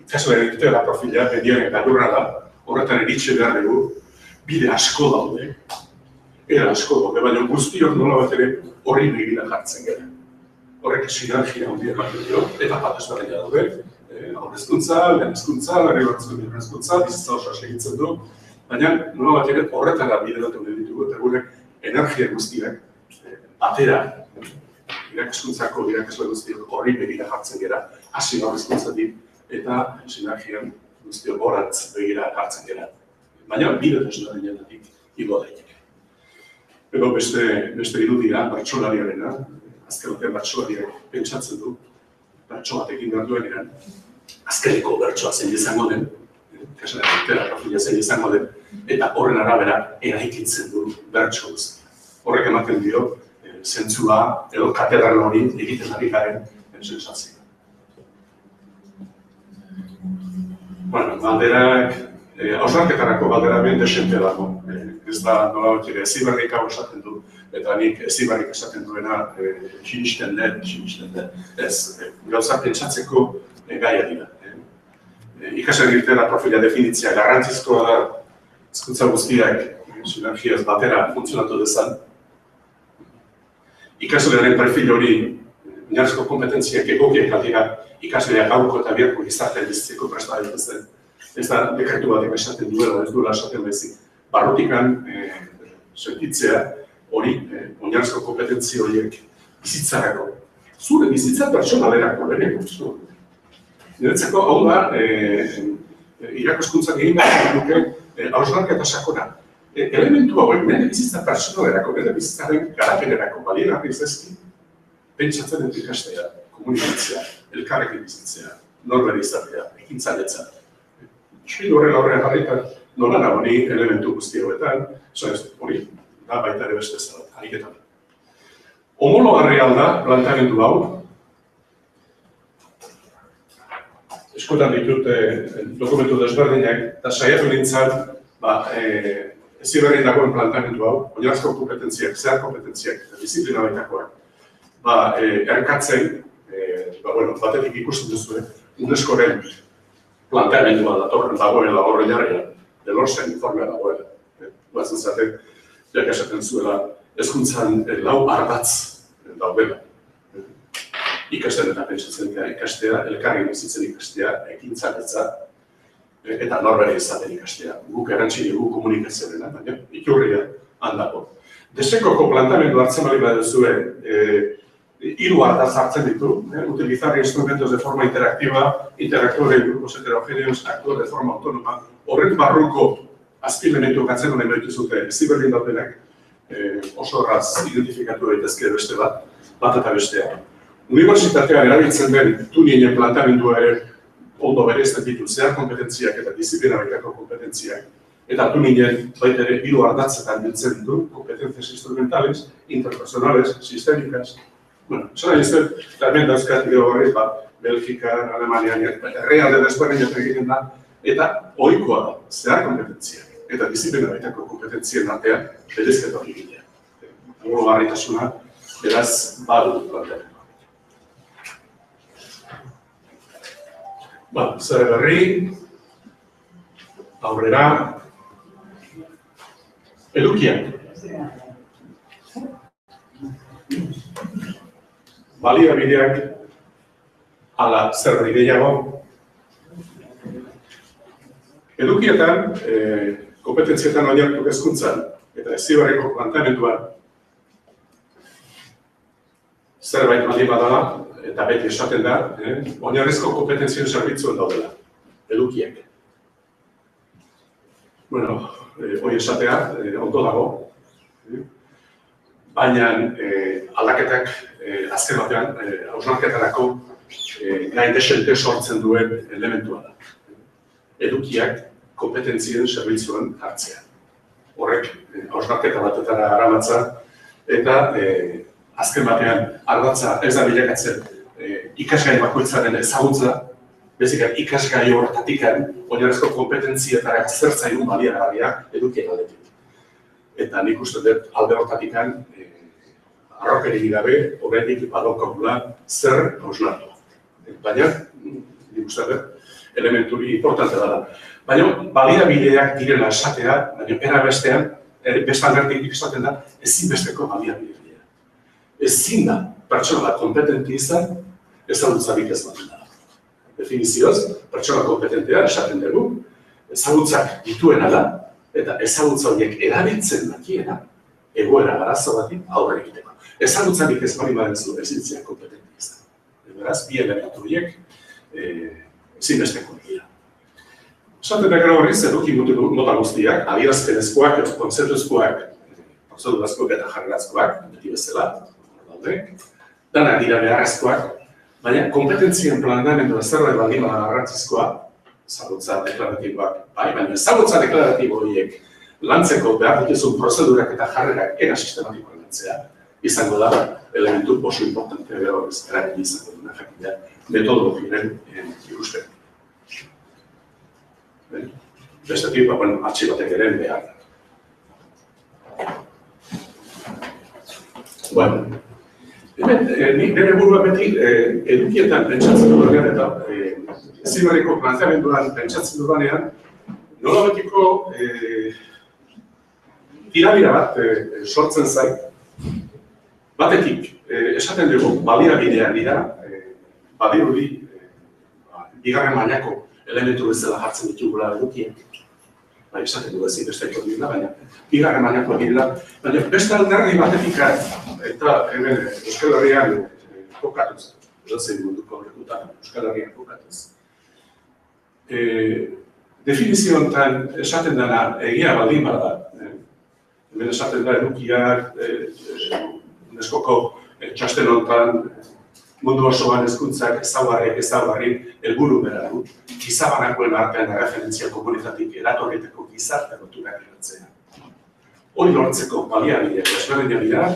ikastoren iriktegera profila mendioen gailurrera da, horretan iritsi behar dugu, bide asko daude, era asko daude, baina guztiok nola bat ere horri begira jartzen gara. Horrek sinergia handia ematen dio, eta bat ezberdina daude, aurrezkuntza, lehen hezkuntza, bigarren hezkuntza, bizitza osoa segitzen du, baina nola bat ere horretara bideratu nahi ditugu, eta gure energia guztiak batera, irakaskuntzako irakasle guztiok horri begira jartzen gara, hasi aurrezkuntzatik, eta sinergian guztiok horantz begira jartzen gara. Baina bide desberdinetatik igo daiteke. Edo beste irudia, bertsolariarena, azken batean bertsolariak pentsatzen du, bertso batekin behar duenean, azkeneko bertsoa zein izango den, profila zein izango den, eta horren arabera eraikitzen du bertso guztia. Horrek ematen dio, zentzua edo katedral hori egiten ari garen sensazioa. Bueno, galderak, hausnarketarako galdera ben desente dago. Ez da nola bat ere, Heziberrik hau esaten du, eta nik Heziberrik esaten duena sinisten den. Ez, gauza pentsatzeko gaia dira. Ikasen irtera profila definitzea garrantzizkoa da, hezkuntza guztiak sinergiaz batera funtzionatu dezan. Ikaslearen perfil hori, oinarrizko kompetentziak egokiak aldira, ikasleak gaurko eta biharko gizartean bizitzeko presta daitezen. Ez da dekretu batek esaten duela, ez duela esaten bezik. Barrutikan sentitzea hori, oinarrizko kompetentzi horiek bizitzarako. Zure bizitza pertsonalerako, lehenengo. Niretzako hau da, irakaskuntzak egin behar duke hausnarketa sakona. Elementu hauek, nire bizitza pertsonalerako, nire bizitzaren garapenerako, balien argi izazki, pentsatzen dut ikastea, komunikatzea, elkarrekin bizitzea, norbere izatea, ekintzailetza. Espil horrela horrean jarritan, nola honi elementu guzti hauetan, hori da baita ere beste zara, ariketan. Homologarria da planteamendu hau, eskotan ditut dokumentu desberdinak, eta saiatu nintzen, Heziberrin dagoen planteamendu hau, oinarrizko kompetentziak, zehar kompetentziak eta disiplina baitakoak, erkatzen, batetik ikusten duzue, UNESCO-ren planteamendua dagoela horrein Delorsen informea dagoela. Batzen zaten, jak esaten zuela, hezkuntzan lau ardatz daudela. Ikasten eta pentsatzen ikastea, elkarri bizitzen ikastea, ekintzaletza, eta norbere izaten ikastea. Guk erantzi dugu komunikazioarena, baina ikurria handago. Desekoko planteamendu hartzen bali baduzue, hiru ardatz hartzen ditu, utilizar instrumentos de forma interactiva, interactores en grupos heterogéneos, actuar de forma autónoma, horren barruko azpilementu gatzen honen behituzute Heziberrin daudenak, oso erraz identifikatu daitezke beste bat eta bestea. Unibertsitatean erabiltzen den tuninen planteamendua ere ondo bereizten ditu zehar kompetentziak eta disiplina baitako kompetentziak, eta tuninen baita ere hiru ardatzetan biltzen ditu, kompetencias instrumentales, interpersonales, sistémicas. Bueno, zara izan, eta hemen dauzkat bideo horrez, Belgikan, Alemanian, herrialde desberdinak egiten da, eta ohikoa da, zehar kompetentziak eta disiplina baitako kompetentzien artean berezketa hori egitea. Homologarritasuna, beraz, badu planteamendu. Zer berri, aurrera, edukiak. Baliabideak ala zerbait gehiago. Edukietan, kompetentzietan oinarritu hezkuntzan eta Heziberriko planteamenduan zerbait baldin badala, eta beti esaten da, oinarrizko kompetentzien zerbitzuen daudela, edukiak. Bueno, hori esatea, ondo dago, baina aldaketak azken batean, hausnarketarako gain desente sortzen duen elementua da. Edukiak kompetentzien zerbitzuen hartzea. Horrek, hausnarketa batetara aramatza, eta azken batean, ardatza ez da bilakatzen ikasgai bakoitzaren ezagutza, bezik ikasgai horretatikan oinarrizko kompetentzietara zertzaigun baliagarria edukien aldetik. Eta nik uste dut alde horretatikan arrokerik gabe, oraindik badaukagula zer hausnartu. Baina, nik uste dut, elementuri importante dela. Baina, baliabideak direla esatea, baina era bestean, beste alderdik esaten da, ezinbesteko baliabideak dira. Ezin da, pertsona bat kompetenti izan, ezagutzarik ez bat da. Definizioz, pertsona kompetentea esaten dugu, ezagutzak dituena da, eta ezagutza horiek erabiltzen dakiena, egoera arazo bati aurre egiteko. Ezagutzarik ez bali badenzu ezintzea kompetenti izan. Beraz, bi elementu horiek ezinbesteko dira. Esaten da gero horriz, eduki mota guztiak, adierazpenezkoak, kontzeptuzkoak, prozedurazkoak eta jarrerazkoak, beti bezala, danak dira beharrezkoak, baina kompetentzien planteamendu zerbait baldin bada garrantzizkoa, ezagutza deklaratiboak, bai, baina ezagutza deklaratibo horiek lantzeko behar dituzun prozedurak eta jarrerak era sistematikoan lantzea, izango da elementu oso importante gero horriz erabili izango duna jakidea metodologiaren ikusten. Bestetik, artxibatek ere behar. Bueno, nik nire burua beti edukietan pentsatzen dudanean eta ezibarriko planteamenduan pentsatzen dudanean, nola betiko tirabira bat sortzen zait. Batetik, esaten dugu, baliabideak dira, badirudi, bigarren mailako elementu bezala jartzen ditugula edukiek. Esaten dugu ezin besteko dira, baina bigarren mailako dira. Baina beste alderdi batetik eta hemen Euskal Herrian kokatuz, edozein munduko lekutan Euskal Herrian kokatuz. Definizio honetan esaten dena egia baldin bada. Hemen esaten da edukiak, UNESCOko txosten honetan mundu osoan hezkuntzak ezaugarri helburu bera du, gizabanakoen artean erreferentzia komunitatik eratorriteko gizarte loturak eratzea. Hori lortzeko baliabideak desberdinak dira,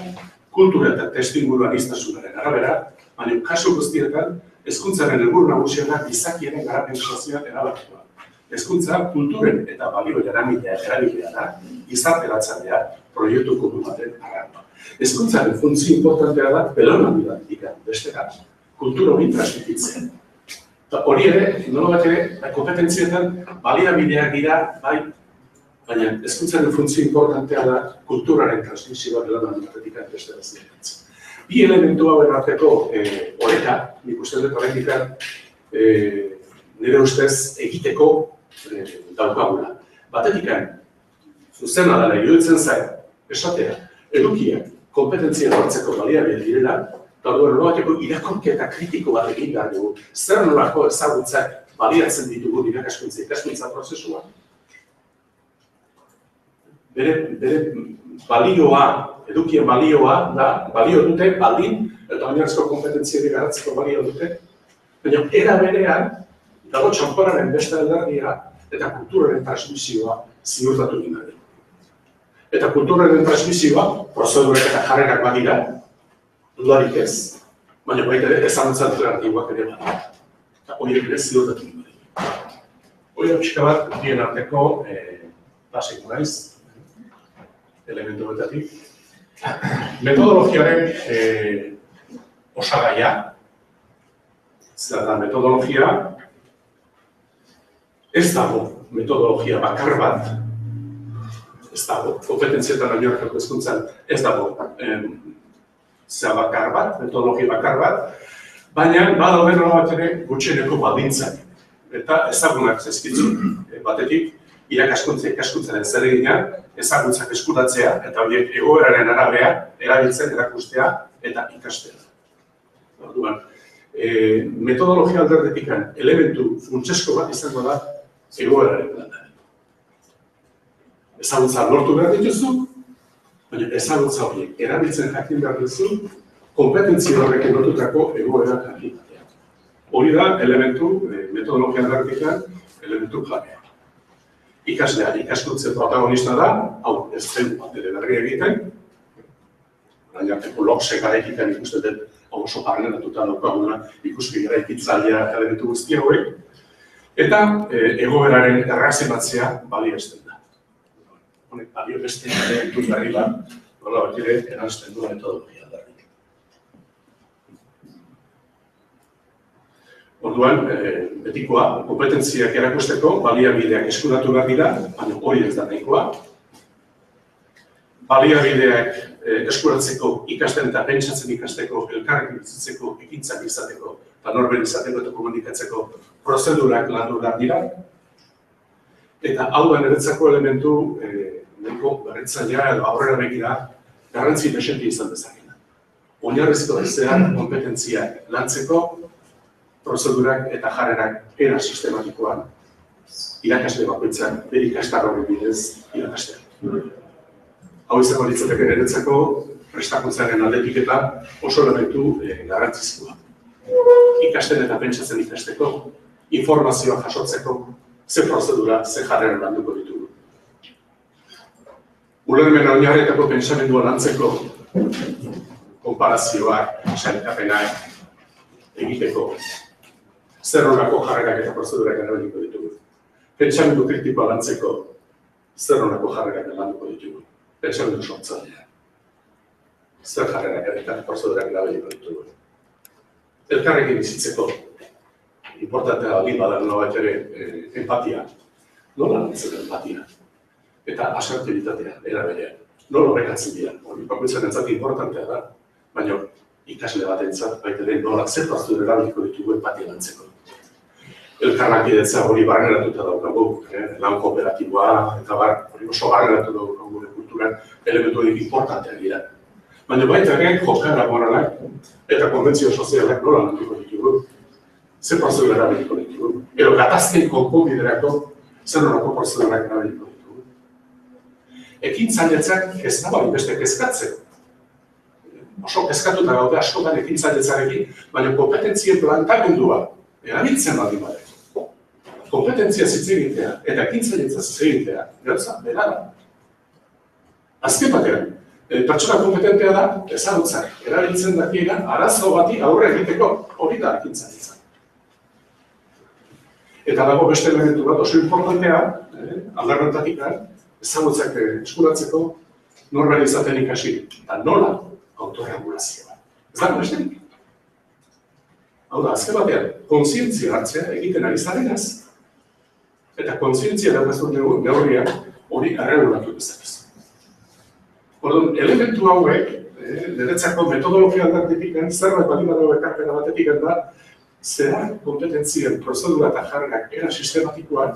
kultura eta testuinguru aniztasunaren arabera, baina kasu guztietan hezkuntzaren helburu nagusiena gizakiaren garapen sozial erabakitua. Hezkuntza kulturen eta balio erabilea da, gizarteratzailea proiektu komun baten arrapa. Hezkuntzaren funtzio importantea da belaunaldi batetik bestera, kultura hori transmititzen. Hori ere, nola bat ere, kompetentzietan baliabideak dira, bai, baina hezkuntzaren funtzio importantea da kulturaren transmisioa belaunaldi batetik bestera zinatzen. Bi elementu hauen arteko oreka, nik uste dut horretik nire ustez egiteko daukagula. Batetik, zuzena dela iruditzen zain, esatea, edukiak kompetentzia lortzeko baliabideak direla, eta orduan nolabateko irakurketa kritiko bat egin behar dugu. Zer nolako ezagutzak baliatzen ditugu ikaskuntza prozesua? Bere balioa, edukien balioa da, balio dute, baldin, eta oinarrizko kompetentziarik garatzeko balio dute, baina era berean, dago txanporaren beste alderdia eta kulturaren transmisioa ziurtatu egin behar. Eta kulturaren transmisioa, prozedurak eta jarrerak badira, dudarik ez, baina baita ere ezagutza deklaratiboak ere badira. Eta horiek ere ziurtatu egin behar. Hori pixka bat, bien arteko basiko naiz, elementu betatik. Metodologiaren osagaia, zer da metodologia, ez dago metodologia bakar bat, ez dago, kompetentzietan oinarrizko hezkuntzan ez dago bakar bat, metodologia bakar bat, baina badaude nola bat ere gutxieneko baldintzak. Eta ezagunak zezkitzu, batetik, ikaskuntzaren zeregina, ezagutzak eskuratzea, eta horiek egoeraren arabea, erabiltzen, erakustea eta ikastea. Orduan, metodologia alderdetik elementu funtsesko bat izango da egoeraren plana. Ezagutza lortu behar dituzu, baina ezagutza horiek erabiltzen jakin behar duzu, kompetentzia horrekin lortutako egoera jakinatea. Hori da elementu, metodologia alderdetik elementu jabea. Ikaslea, ikaskuntze protagonista da, hau ez zen bat ere berri egiten, orain arteko loksek garaikiten ikusten dut oso barneratuta daukaguna ikuski garaikitzailea elementu guzti hauek, eta egoeraren erreakzionatzea balioesten da. Honek balio beste elementu berri bat, nola bat ere eranzten du metodologia alderdik. Orduan, betikoa, kompetentziak erakusteko, baliabideak eskuratu behar dira, baina hori ez da nahikoa. Baliabideak eskuratzeko ikasten eta pentsatzen ikasteko, elkarrekin bizitzeko, ekintzak izateko, eta norben izateko eta komunikatzeko prozedurak landu behar dira. Eta hau da niretzako elementu, nahiko berritzailea edo aurrera begira, garrantzi desenti izan dezakena. Oinarrizko ezean kompetentziak lantzeko, prozedurak eta jarrerak era sistematikoan irakasle bakoitzak bere ikastarroaren bidez irakastea. Hau izango litzateke niretzako prestakuntzaren aldetik eta oso elementu garrantzizkoa. Ikasten eta pentsatzen ikasteko, informazioa jasotzeko, ze prozedura, ze jarrera landuko ditugu. Ulermena oinarrietako pentsamendua lantzeko konparazioak, sailkapenak egiteko, zer honako jarrerak eta prozedurak erabiliko ditugu. Pentsamendu kritikoa lantzeko, zer honako jarrerak landuko ditugu. Pentsamendu sortzailea. Zer jarrerak eta prozedurak erabiliko ditugu. Elkarrekin bizitzeko, importantea baldin bada nolabait ere empatia. Nola lantzen empatia? Eta asertibitatea, eraberean. Nola horrekatzen dira. Hori bakoitzaren entzat importantea da, baina ikasle batentzat baita ere nola zer prozedura erabiliko ditugu empatia lantzeko. Elkarlankidetza hori barneratuta daukagu, lan kooperatiboa, eta hori oso barneratu daukagu gure kulturan elementu horiek importanteak dira. Baina baita ere jokara moralak eta konbentzio sozialak nola landuko ditugu, zer prozedura erabiliko ditugu, edo gatazken konponbiderako zer nolako prozedurak erabiliko ditugu. Ekintzailetzak ez dago beste kezkatzen. Oso kezkatuta gaude askotan ekintzailetzarekin, baina kompetentzien plantamendua erabiltzen baldin badek. Kompetentzia hitz egitea eta ekintzailetza hitz egitea, gauza bera da. Azken batean, pertsona kompetentea da, ezagutzak erabiltzen dakiena arazo bati aurre egiteko hori da ekintzailetza. Eta dago beste elementu bat oso importantea, aldarretatik ezagutzak eskuratzeko norbera izaten ikasi, eta nola autorregulazioa. Ez dago besterik. Hau da, azken batean, kontzientzia hartzea egiten ari zarenaz, eta kontzientzia daukazun neurriak hori erregulatu dezakezu. Orduan, elementu hauek, niretzako metodologia aldatik zerbait baldin badago ekarpena batetik da, zera kompetentzien prozedura eta jarrerak era sistematikoan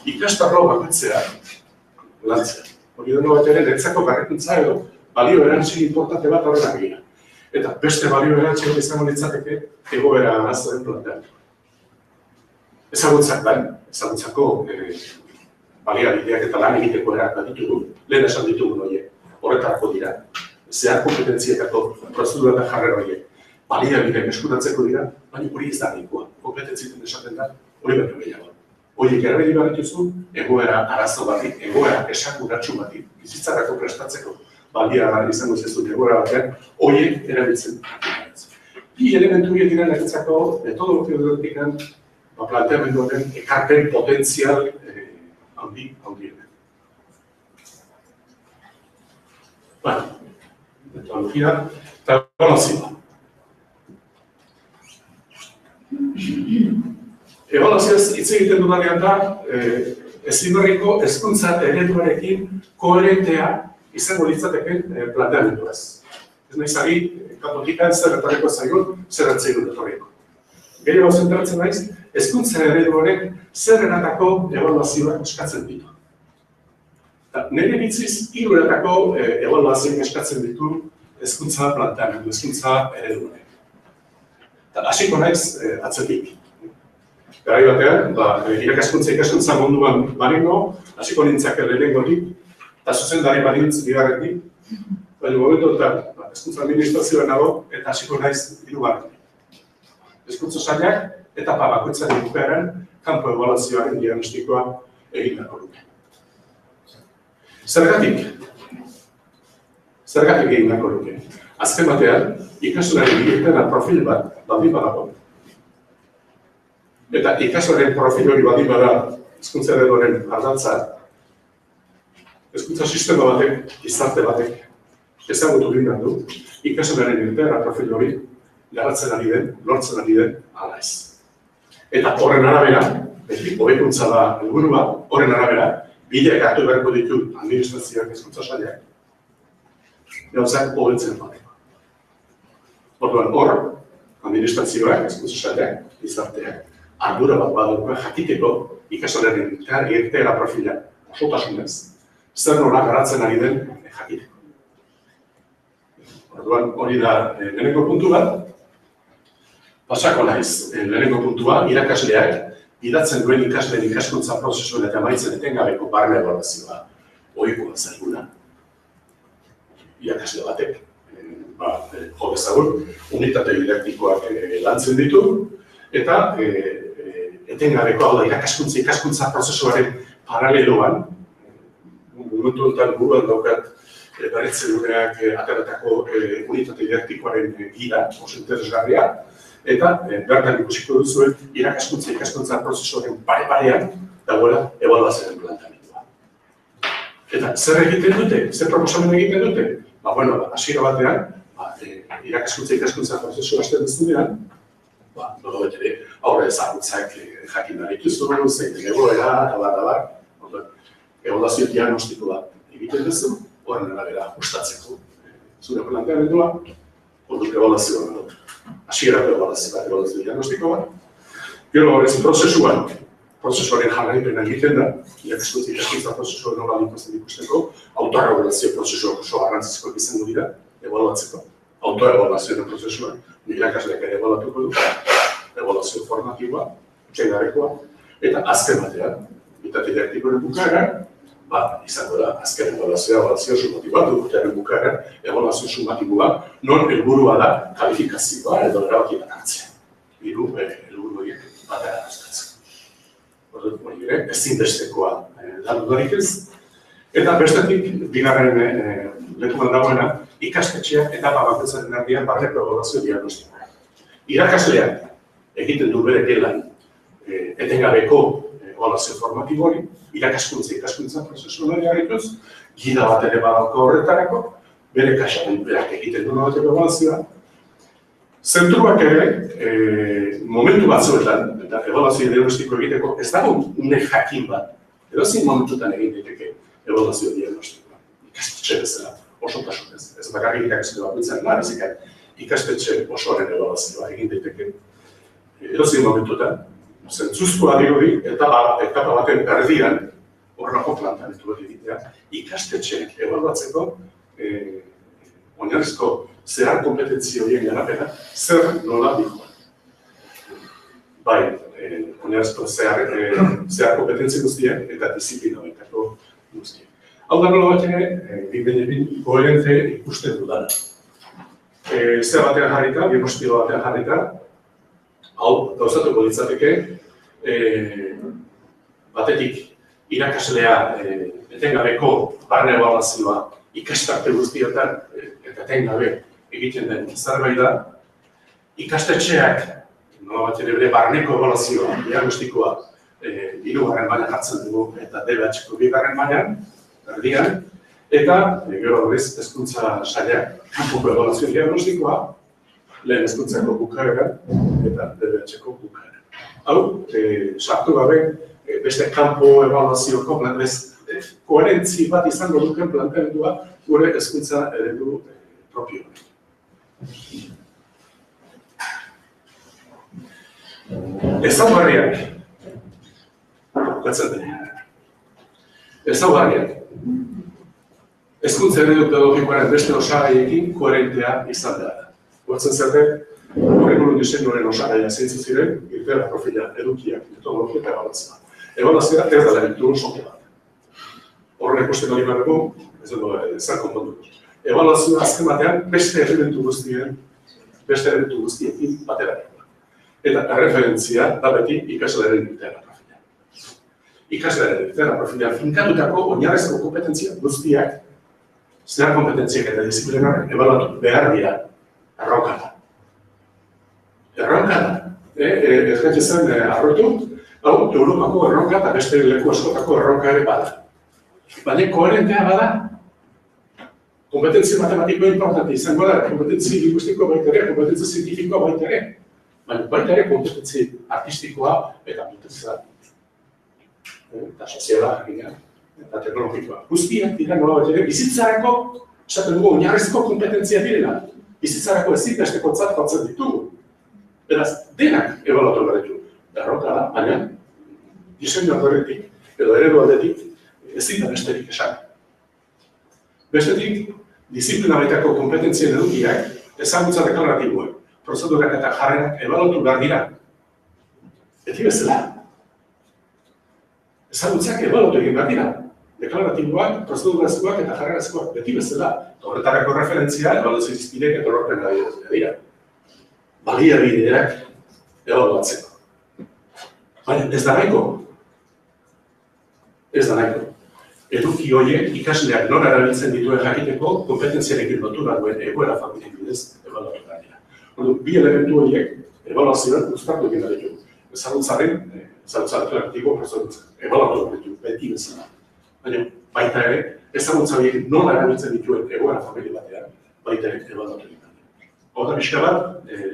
ikastarro bakoitzea lantzea. Hori deno bat ere, niretzako berrikuntza edo balio erantzin importante bat horrela gira. Eta beste balio erantzin izango litzateke egoera arazoen planteatu. Ezagutzak bai, ezagutzako baliabideak eta lan egiteko erak ditugu, lehen esan ditugun horiek, horretarako dira. Zehar kompetentzietako prozedura eta jarrera horiek, baliabideak eskuratzeko dira, baina hori ez da nahikoa. Kompetentzietan esaten da, hori baino gehiago. Horiek erabili behar dituzu, egoera arazo bati, egoera esakuratsu bati, bizitzarako prestatzeko baliagarri izango zezun egoera batean, horiek erabiltzen. Bi elementu horiek dira niretzako metodologian planteamenduaren ekarpen potentzial handienak. Metodologia eta ebaluazioa. Ebaluazioaz hitz egiten dudanean da, heziberriko hezkuntza ereduarekin koherentea izango litzateken planteamenduaz. Ez nahiz ari, kanpotikan zer etorriko zaigun, zer atzeigun etorriko. Gehiago zentratzen naiz, hezkuntza ereduaren zer eratako ebaluazioak eskatzen ditu. Nire bitziz, 3 eratako ebaluazioak eskatzen ditu hezkuntza planteamendu, hezkuntza ereduaren. Hasiko naiz atzetik. Garai batean, irakaskuntza ikaskuntza munduan barengo, hasiko nintzake lehenengotik, eta zuzendari banintz bigarretik, baina momentuetan hezkuntza administrazioan nago eta hasiko naiz 3. Hezkuntza sailak etapa bakoitzaren bukaeran kanpo ebaluazioaren diagnostikoa egin beharko luke. Zergatik egin beharko luke? Azken batean, ikaslearen irtena profil bat baldin badago. Eta ikaslearen profil hori baldin bada hezkuntza ereduaren ardatza, hezkuntza sistema batek, gizarte batek, ezagutu egin behar du, ikaslearen irtena profil hori garatzen ari den, lortzen ari den, ala ez. Eta horren arabera, beti hobekuntza da helburua, horren arabera, bideak hartu beharko ditu administrazioak hezkuntza sailak, gauzak hobetzen joateko. Orduan hor, administrazioak, hezkuntza sailak, gizarteak, ardura bat badauka jakiteko ikaslearen irteera profila osotasunez, zer nola garatzen ari den jakiteko. Orduan hori da lehenengo puntu bat, pasako naiz, lehenengo puntua, irakasleak, idatzen duen ikasleen ikaskuntza prozesuen eta amaitzen etengabeko barne ebaluazioa ohikoa zaiguna. Irakasle batek, jo bezagun, unitate didaktikoak lantzen ditu, eta etengabeko, hau da, ikaskuntza prozesuaren paraleloan, momentu honetan buruan daukat, baretzen gureak ateratako unitate didaktikoaren gida, oso interesgarria, eta bertan ikusiko duzuen ikaskuntza prozesuaren pare-parean dagoela ebaluazioaren planteamendua. Eta zer egiten dute? Zer proposamen egiten dute? Hasiera batean, ikaskuntza prozesua hasten duzunean, nolabait ere, aurre ezagutzak jakin behar dituzu, zein egoera, eta ebaluazio diagnostiko bat egiten duzu, horren arabera gustatzeko zure planteamendua, orduan ebaluazioa dut. Hasierako ebaluazio diagnostiko bat. Gero horrez prozesuaren jarraipena egiten da, ikaskuntza prozesuaren nola ikusten ikusteko, autoregulazio prozesuak oso garrantzizkoak izango dira, ebaluatzeko. Autoebaluazioaren prozesuan, irakasleak ere ebaluatuko du, ebaluazio formatiboa, utxaigarekoa, eta azken batean, unitate didaktikoaren bukaeran, izango da, azken ebaluazio sumatiboa, urtearen bukaeran, ebaluazio sumatiboa, non helburua da kalifikazioa edo erabaki bat hartzea. Helburu horiek batera hartzatzen. Hori ere, ezinbestekoa dudarik ez. Eta bestetik, bigarren lekuan dagoena, ikastetxeak etapa bakoitzaren artean barneko ebaluazio diagnostikoa. Irakasleak egiten du bere gelan etengabeko ebaluazio formatibo hori, ikaskuntza prozesuan jarraituz, gida bat ere badauko horretarako, bere kaxaren berak egiten du nolabateko ebaluazioa. Zentruak ere, momentu batzuetan, eta ebaluazio diagnostiko egiteko, ez dago une jakin bat, edozein momentutan egin daiteke ebaluazio diagnostikoa. Ikastetxe bezala, osotasunez, ez bakarrik irakasle bakoitzaren ikastetxe osoaren ebaluazioa egin daiteke edozein momentutan, zentzuzkoa dirudi, etapa baten erdian, horrelako planteamendu bat egitea, ikastetxeek ebaluatzeko oinarrizko zehar kompetentzia horien garapena, zer nola dikoan. Bai, oinarrizko zehar kompetentzia guztiak eta disiplina baitako guztiak. Hau da nola bat ere, bide koherente ikusten dudana. Zer batean jarrita, diagnostiko batean jarrita, hau, gauzatuko ditzateke, batetik irakaslea etengabeko barne ebaluazioa ikastarte guztietan eta etengabe egiten den zerbait da, ikastetxeak nolabait ere bere barneko ebaluazioa diagnostikoa 3. mailan hartzen dugu eta DBH-ko 2. mailan, erdian, eta gero horrez hezkuntza sailak kanpoko ebaluazio diagnostikoa, lehen hezkuntzako bukaeran eta DBH-ko bukaeran. Hau, sartu gabe, beste kanpo ebaluazioko koherentzi bat izango duken planteamendua gure hezkuntza eredu propio. Ezaugarriak. Ezaugarriak. Hezkuntza eredu pedagogikoaren beste osagaiekin koherentea izan da. Guatzen zerte, curriculum diseinuaren osagaia zeintzu ziren, irteera profila, edukiak, metodologia eta ebaluazioa. Ebaluazioa ez da ditugun soke bat. Horren ikusten hori behar dugu, ez dugu zer konponduko. Ebaluazioa azken batean beste elementu guztiekin batera. Eta erreferentzia da beti ikaslearen irteera profila. Ikaslearen irteera profila finkatutako oinarrizko kompetentzia guztiak, zehar kompetentziak eta disiplinaren ebaluatu behar dira erronka da. Erronka da. Ez gaitzen arrotu, hau, Europako erronka eta beste leku askotako erronka ere bada. Baina koherentea bada, kompetentzia matematikoa importante izango da, kompetentzia lingüistikoa baita ere, kompetentzia zientifikoa baita ere, baina baita ere kompetentzia artistikoa eta kulturala. Eta soziala, eta teknologikoa. Guztiak dira nolabait ere bizitzarako, esaten dugu, oinarrizko kompetentzia direla. Bizitzarako ezinbestekotzat jotzen ditugu. Beraz, denak ebaluatu behar ditu. Erronka da, baina, diseinu aldetik edo eredu aldetik ezin da besterik esan. Bestetik, disiplina baitako kompetentzien edukiak ezagutza deklaratiboak, prozedurak eta jarrerak ebaluatu behar dira. Beti bezala. Ezagutzak ebaluatu egin behar dira. Deklaratiboak, prozedurazkoak eta jarrerazkoak beti bezala. Horretarako referentzia ebaluazio izpideak eta lorpen dira. Baliabideak ebaluatzeko. Baina ez da nahiko. Ez da nahiko. Eduki horiek ikasleak nora erabiltzen dituen jakiteko kompetentziarekin lotura duen egoera familiak bidez ebaluatu behar dira. Bi elementu horiek ebaluazioan uztartu egin da ditu. Ezagutzaren, ezagutza deklaratibo ebaluatu behar ditu, beti bezala. Baina baita ere, ezagutza horiek nola erabiltzen dituen egoera familia batean, baita ere ebaluatu egin da ditu. Hor da pixka bat,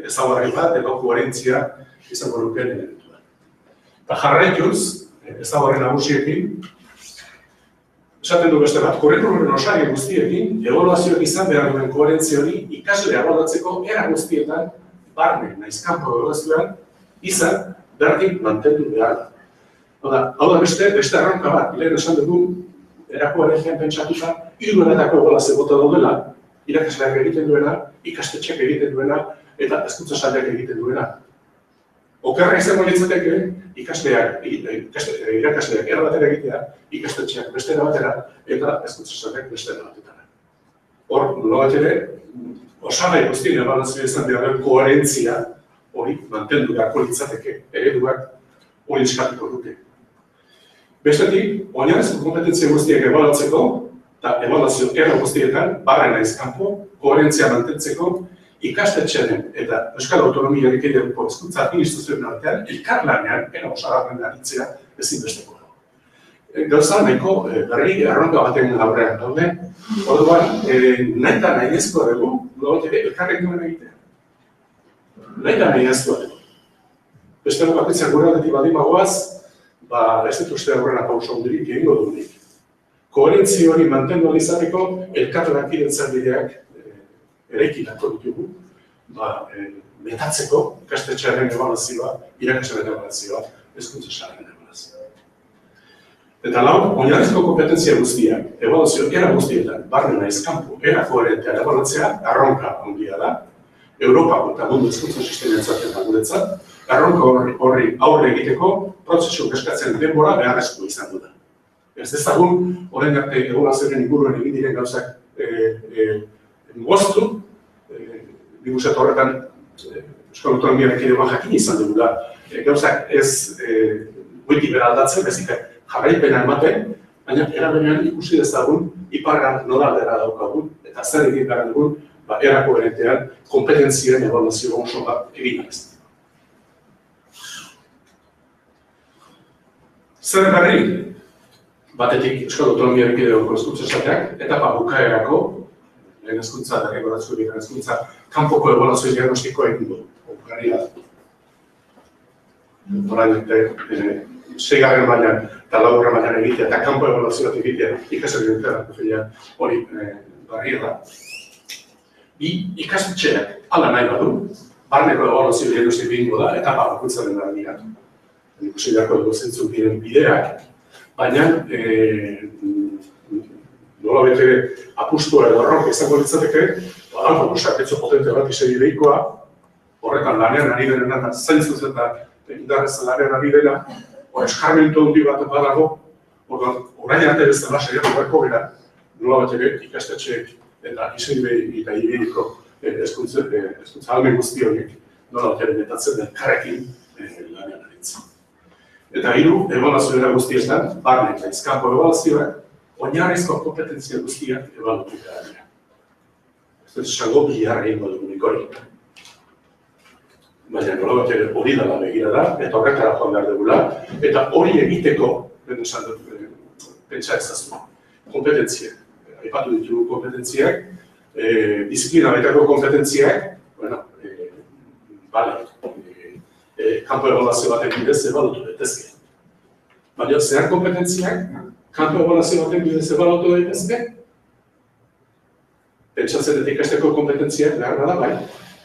ezaguarri bat, edo koherentzia izango lukeen elementua. Eta jarraituz, ezaguarri nagusiekin, esaten du beste bat, kurrikulumen osari guztiekin, ebaluazioak izan behar duen koherentzia hori ikaslea ebaluatzeko era guztietan, barne, nahiz kanpo ebaluazioan, izan berdin mantendu behar da. Hau da beste erronka bat, lehen esan dugu, erako erejean pentsatuta, hirueletako ebaluazio bota daudela, irakasleak egiten duena, ikastetxeak egiten duena, eta hezkuntza sailak egiten duena. Okerra izango litzateke, irakasleak era batera egitea, ikastetxeak beste era batera, eta hezkuntza sailak beste era batetara. Hor, nolabait ere, osagai guztien ebaluazioa izan behar koherentzia hori mantendu beharko litzateke, ereduak hori eskatuko dute. Bestetik, oinarrizko kompetentzia guztiak ebaluatzeko, eta ebaluazio era guztietan, barren naiz kanpo, koherentzia mantentzeko, ikastetxearen eta Euskal Autonomia Erkidegoko hezkuntza administrazioen artean elkarlanean era osagarren aritzea ezinbestekoa da. Gauza nahiko berri erronka baten aurrean daude, orduan nahi eta nahi ezkoa dugu, nolabait ere elkarrekin egitea. Nahi eta nahi ezkoa dugu. Beste bakoitzak gure aldetik baldin bagoaz, ez dut uste aurrera pauso handirik egingo dugunik. Koherentzia hori mantendu ahal izateko elkarlankidetza bideak eraikinako ditugu, metatzeko ikastetxearen ebaluazioa, irakaslearen ebaluazioa, hezkuntza sailaren ebaluazioa. Eta lau, oinarrizko kompetentzia guztiak, ebaluazio era guztietan, barne naiz kanpo, era koherentean ebaluatzea, erronka handia da, Europako eta mundu hezkuntza sistemiatzat eta guretzat, erronka horri aurre egiteko prozesu eskatzen denbora beharrezko izango da. Ez dezagun, orain arte ebaluazioaren inguruen egin diren gauzak moztu, nik uste horretan Euskal Autonomia Erkidegoan jakin izan dugula, gauzak ez goiti bera aldatzen, bezik jarraipena ematen, baina erabenean ikusi dezagun, iparra nola aldera daukagun, eta zer egin behar dugun, era koherentean, kompetentzien ebaluazio oso bat egin ez. Zer berri, batetik Euskal Autonomia Erkidegoko hezkuntza sailak, etapa bukaerako, lehen hezkuntza eta erregoratzeko bigarren hezkuntza kanpoko ebaluazio diagnostikoa egin du. Garria. Orain seigarren mailan eta laugarren mailan egitea eta kanpo ebaluazioak egitea ikasleen terapia hori garria da. Bi ikastetxeak hala nahi badu, barneko ebaluazio diagnostiko egingo da etapa bakoitzaren arabera. Ikusi beharko dugu zeintzuk diren bideak, baina nolabait ere apustua edo erronka izango litzateke, sarketxo potente bat izan ideikoa, horretan lanean ari dena eta zaintzuz eta indarrez lanean ari dena, eskarmentu handi bat badago, orain arte bezala saiatu beharko gara, nolabait ere ikastetxeek eta izan eta ibeiko hezkuntza ahalmen guzti horiek nolabait ere metatzen den karrekin lanean aritzen. Eta hiru, ebaluazioa guztietan, barne eta kanpo ebaluazioak, oinarrizko kompetentzia guztiak ebaluatu behar dira. Ez dut esango bihar egingo dugunik hori. Baina nolabait ere hori dela begira da, eta horretara joan behar dugula, eta hori egiteko, lehen esan dut, pentsa ezazu, kompetentziak. Aipatu ditugu kompetentziak, disiplina baitako kompetentziak, kanpo ebaluazio baten bidez ebaluatu daitezke. Baina zehar kompetentziak, kanpo ebaluazio baten bidez ebaluatu daitezke, pentsatzen eta ikasteko kompetentziak behar bada bai,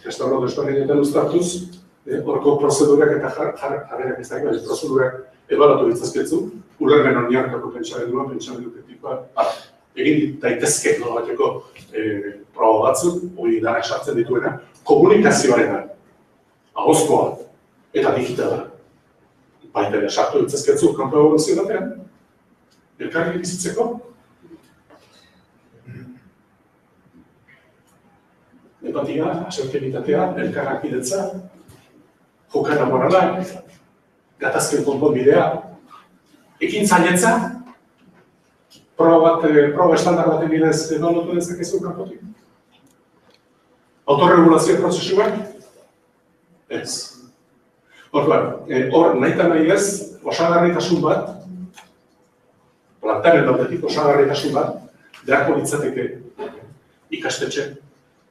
ikastarro desberdinetan uztartuz, horko prozedurak eta jarrerak ez dakiz, prozedurak ebaluatu ditzazketzu, ulermen oinarritako pentsamendu kritikoa, egin daitezke nolabateko proba batzuk, hori da esartzen dituena, komunikazioarena, ahozkoa eta digitala. Baita ere sartu ditzazketzu kanpo ebaluazio batean, elkarri bizitzeko, empatia, asertibitatea, elkarrakidetza, jokara morala, gatazken konponbidea, ekintzailetza, proba estandar baten bidez ebaluatu dezakezu kanpotik. Autorregulazio prozesuak? Ez. Hor, nahita nahi ez, osagarritasun bat, plantaren daudetik osagarritasun bat, beharko litzateke ikastetxe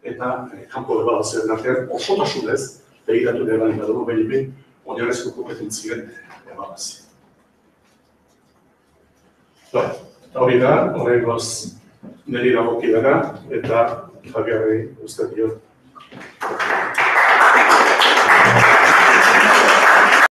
eta kanpo ebaluazioen artean osotasunez begiratu nahi bali badugu behipen oinarrizko kompetentzien ebaluazio. Eta hori da, horrengoz niri dagokidana eta Javiarri uste diot.